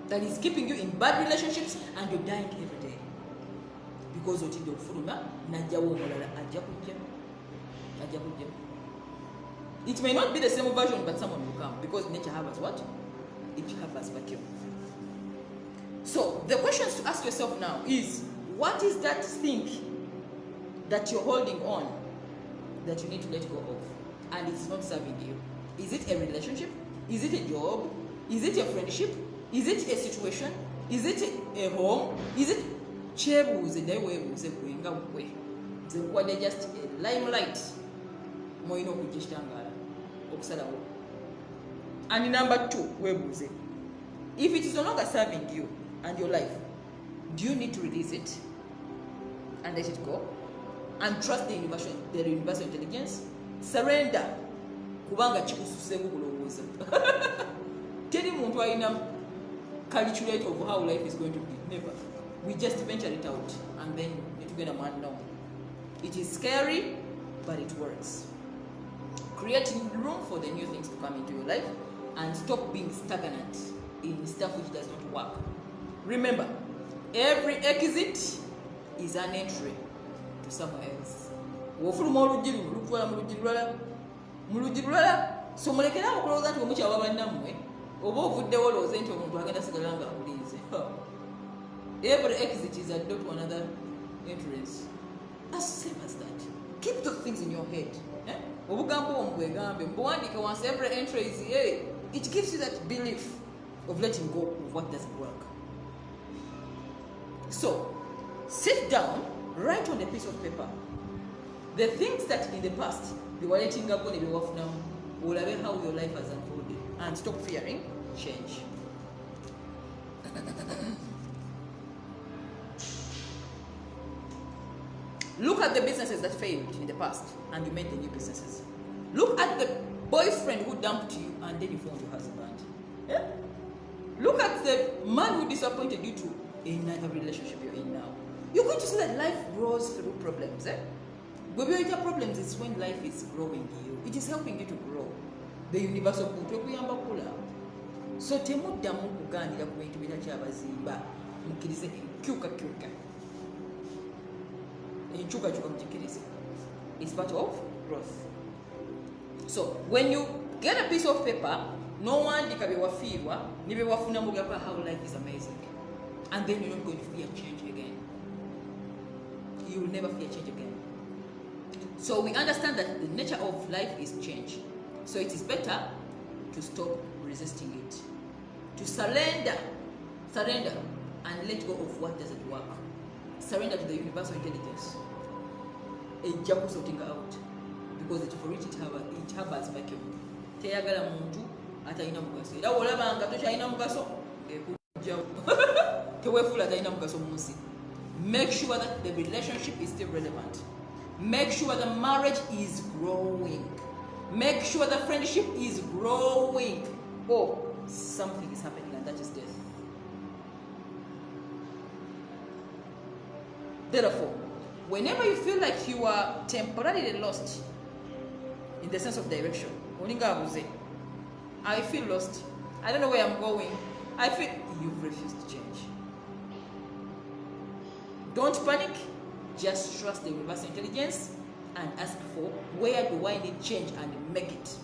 that is keeping you in bad relationships and you're dying every day. Because it may not be the same version, but someone will come, because nature has what? It has vacuum. So the questions to ask yourself now is, what is that thing that you're holding on that you need to let go of and it's not serving you? Is it a relationship? Is it a job? Is it a friendship? Is it a situation? Is it a home? Is it just a limelight? And number 2, if it is no longer serving you and your life, do you need to release it and let it go and trust the universal intelligence? Surrender. Kubanga chikususe kukulowooza. Tell muntu alina calculate of how life is going to be. Never. We just venture it out and then it will man down. It is scary, but it works. Creating room for the new things to come into your life and stop being stagnant in stuff which does not work. Remember, every exit is an entry to somewhere else. So mulekera okulowooza nti omukyawa bannammwe oba ovuddewo olowooze nti omuntu agenda sigala nga abuliize. Every exit is a door to another entrance. As simple as that. Keep those things in your head. Obugambo ombwegambe mbuwandiike once every entry is here. It gives you that belief of letting go of what doesn't work. So sit down, write on a piece of paper the things that in the past they were letting go, they were now, olabe how your life has unfolded, and stop fearing change. Look at the businesses that failed in the past and you made the new businesses. Look at the boyfriend who dumped you and then you found your husband. Yeah? Look at the man who disappointed you to another relationship you're in now. You're going to see that life grows through problems. When you have problems, it's when life is growing you. It is helping you to grow. The universal kula. So temuddamu kuganira ku bintu bitakyabazimba mukkirize enkyuka. It's part of growth. So when you get a piece of paper, no one dikabewafiirwa nibewafuna mugamba how life is amazing, and then you're not going to fear change again. You will never fear change again. So we understand that the nature of life is change. So it is better to stop resisting it, to surrender and let go of what doesn't work. Surrender to the universal intelligence. Ejjaku sorting out, because for it harbors vacuum. Teyagala muntu atalina mugaso. Era olabanga tokyalina mugaso ekujjawo. Teweefuula atalina mugaso mu nsi. Make sure that the relationship is still relevant. Make sure the marriage is growing. Make sure the friendship is growing. Oh, something is happening, and that is death. Therefore, whenever you feel like you are temporarily lost in the sense of direction, I feel lost, I don't know where I'm going, I feel you've refused to change. Don't panic, just trust the universal intelligence and ask for where do I need change and make it.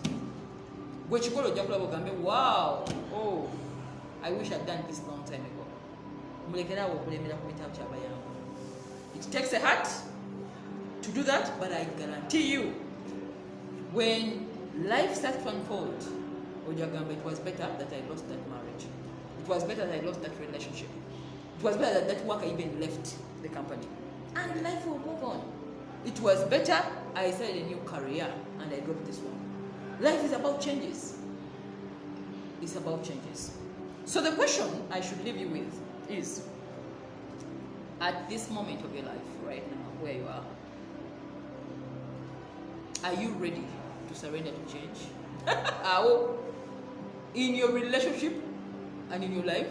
Wow, oh, I wish I'd done this long time ago. It takes a heart to do that, but I guarantee you, when life starts to unfold, it was better that I lost that marriage. It was better that I lost that relationship. It was better that that worker even left the company. And life will move on. It was better I started a new career and I dropped this one. Life is about changes. It's about changes. So the question I should leave you with is, at this moment of your life, right now, where you are you ready to surrender to change? In your relationship and in your life,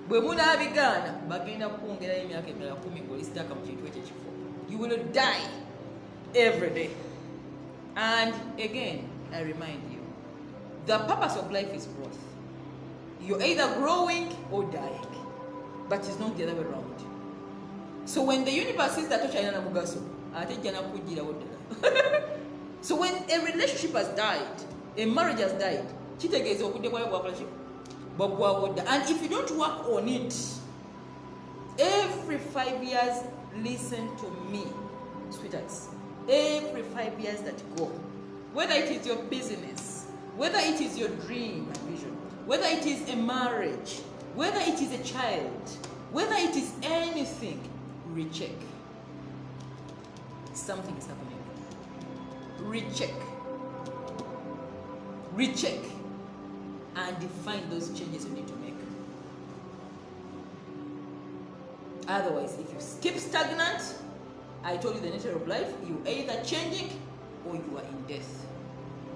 you will die every day. And again, I remind you, the purpose of life is growth. You're either growing or dying, but it's not the other way around. So when the universe sees that so when a relationship has died, a marriage has died, and if you don't work on it, every 5 years, listen to me, sweethearts, every 5 years that go, whether it is your business, whether it is your dream and vision, whether it is a marriage, whether it is a child, whether it is anything, recheck. Something is happening. Recheck. Recheck. And define those changes you need to make. Otherwise, if you keep stagnant, I told you the nature of life, you either changing or you are in death.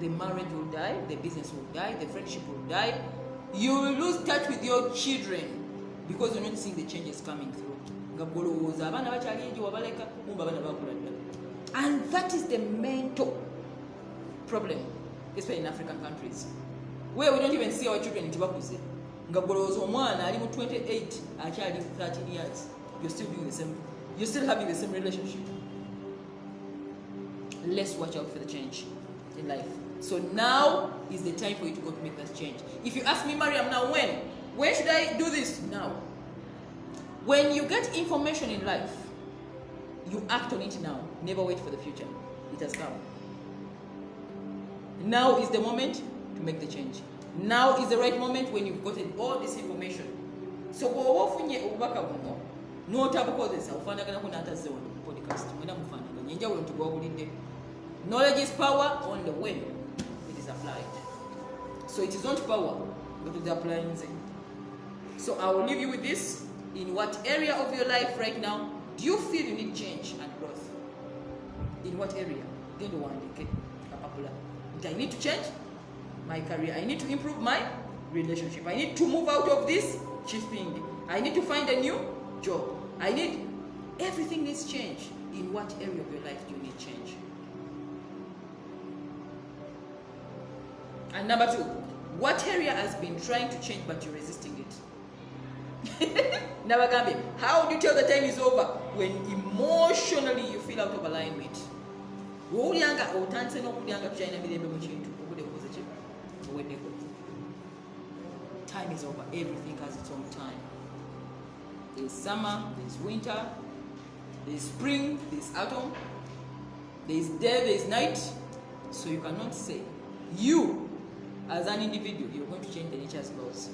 The marriage will die, the business will die, the friendship will die. You will lose touch with your children because you're not seeing the changes coming through. And that is the mental problem, especially in African countries, where we don't even see our children in Tibakuze. Ngabolozo 28, actually 13 years. You're still doing the same. You're still having the same relationship. Let's watch out for the change in life. So now is the time for you to go to make that change. If you ask me, Mariam, now when should I do this? Now. When you get information in life, you act on it now. Never wait for the future. It has come. Now is the moment to make the change. Now is the right moment when you've gotten all this information. So knowledge is power only when it is applied. So it is not power, but it is applying it. So I will leave you with this. In what area of your life right now do you feel you need change and growth? In what area? I need to change my career. I need to improve my relationship. I need to move out of this cheap thing. I need to find a new job. Everything needs change. In what area of your life do you need change? And number 2, what area has been trying to change but you're resisting it? How do you tell the time is over? When emotionally you feel out of alignment. Time is over. Everything has its own time. There's summer, there's winter, there's spring, there's autumn, there's day, there's night. So you cannot say you as an individual you're going to change the nature's laws.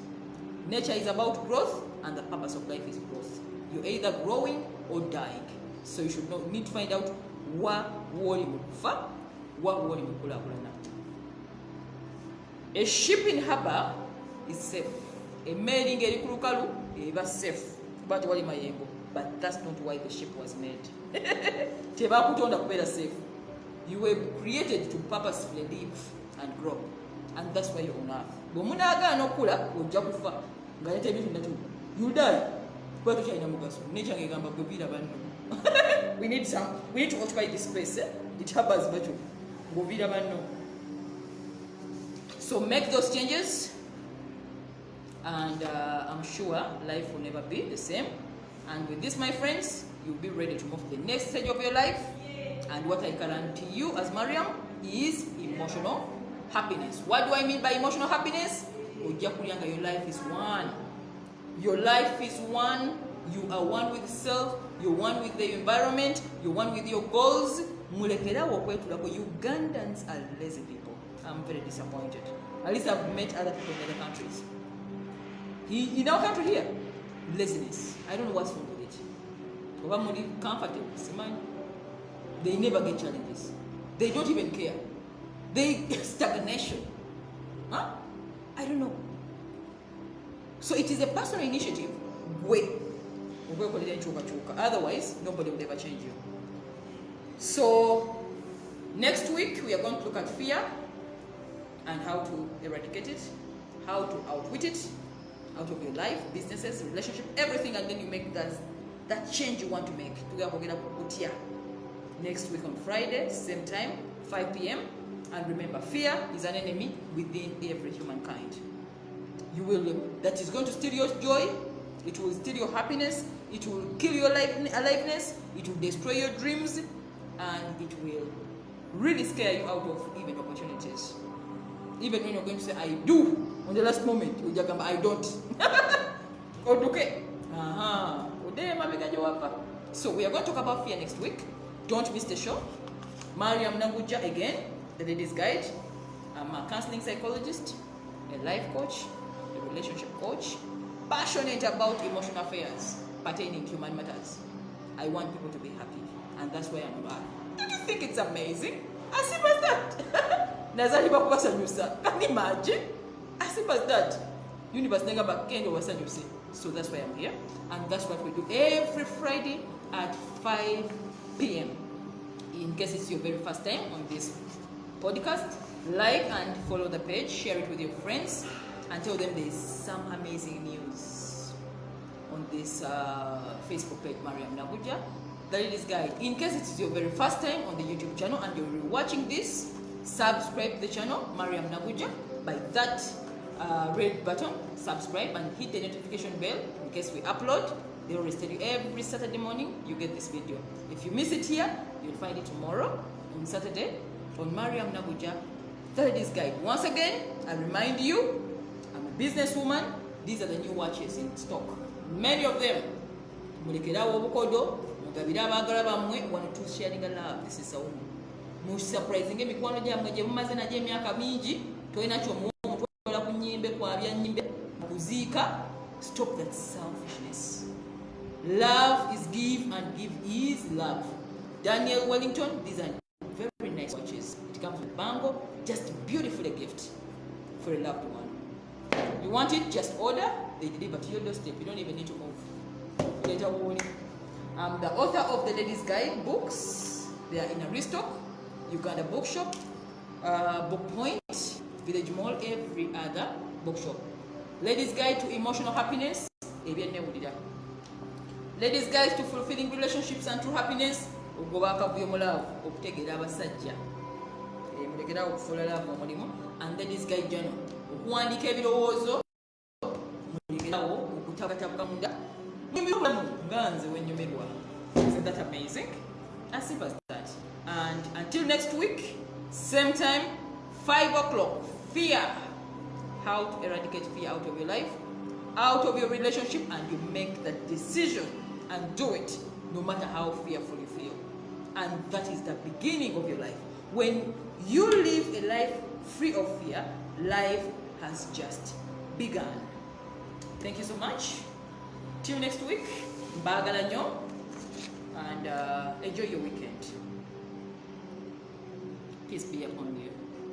Nature is about growth, and the purpose of life is growth. You're either growing or dying. So you should need to find out what a ship in harbor is safe. A mailing is safe. But what am I able? but that's not why the ship was made. Tebakutonda kubeera safe. You were created to purposefully live and grow, and that's why you're on earth. Bwomunagaana okula ojja kufa nga yete ebintu natu you die kwa tukyalina mugaso nature ngegamba gweviira banno. we need to occupy this space. It happens bacho gweviira banno. So make those changes, and I'm sure life will never be the same. And with this, my friends, you'll be ready to move to the next stage of your life. And what I guarantee you as Mariam is emotional happiness. What do I mean by emotional happiness? Your life is one. Your life is one. You are one with self. You're one with the environment. You're one with your goals. Ugandans are lazy people. I'm very disappointed. At least I've met other people in other countries. In our country here, laziness. I don't know what's wrong with it. Comfortable. They never get challenges. They don't even care. They stagnation. Huh? I don't know. So it is a personal initiative. Otherwise, nobody will ever change you. So next week we are going to look at fear and how to eradicate it, how to outwit it out of your life, businesses, relationship, everything, and then you make that change you want to make. Next week on Friday, same time, 5 p.m. And remember, fear is an enemy within every humankind. That is going to steal your joy, it will steal your happiness, it will kill your aliveness, it will destroy your dreams, and it will really scare you out of even opportunities. Even when you're going to say, I do, on the last moment, I don't. Okay. So we are going to talk about fear next week. Don't miss the show. Mariam Naguja again, the Ladies Guide. I'm a counseling psychologist, a life coach, a relationship coach, passionate about emotional affairs pertaining to human matters. I want people to be happy, and that's why I'm about. Don't you think it's amazing? As simple as that. Nazali bakubasanyusa. Can you imagine? As simple as that. Universe nega bakendo wasanyuse. So that's why I'm here, and that's what we do every Friday at 5 p.m. In case it's your very first time on this podcast, like and follow the page, share it with your friends, and tell them there's some amazing news on this Facebook page, Mariam Naguja, the Ladies Guide. In case it's your very first time on the YouTube channel and you're watching this, subscribe to the channel, Mariam Naguja, by that red button, subscribe, and hit the notification bell in case we upload. They always tell you every Saturday morning you get this video. If you miss it here, you'll find it tomorrow on Saturday on Mariam Naguja, the Ladies Guide. Once again, I remind you, I'm a businesswoman. These are the new watches in stock. Many of them. Sharing a love. This is so surprising. Stop that selfishness. Love is give and give is love. Daniel Wellington, these are very nice watches. It comes with bangle, just beautifully gift for a loved one. You want it, just order, they deliver to your doorstep. You don't even need to move. Later on, I'm the author of the Ladies Guide books. They are in a restock, Uganda Bookshop, Book Point, Village Mall, every other bookshop. Ladies Guide to Emotional Happiness, Ladies Guide to Fulfilling Relationships and True Happiness, and Ladies Guide Journal. Isn't that amazing? As simple as that. And until next week, same time, 5 o'clock, fear. How to eradicate fear out of your life, out of your relationship, and you make that decision and do it no matter how fearful you feel. And that is the beginning of your life. When you live a life free of fear, life has just begun. Thank you so much. Till next week, mbagala nnyo, and enjoy your weekend. Peace be upon you.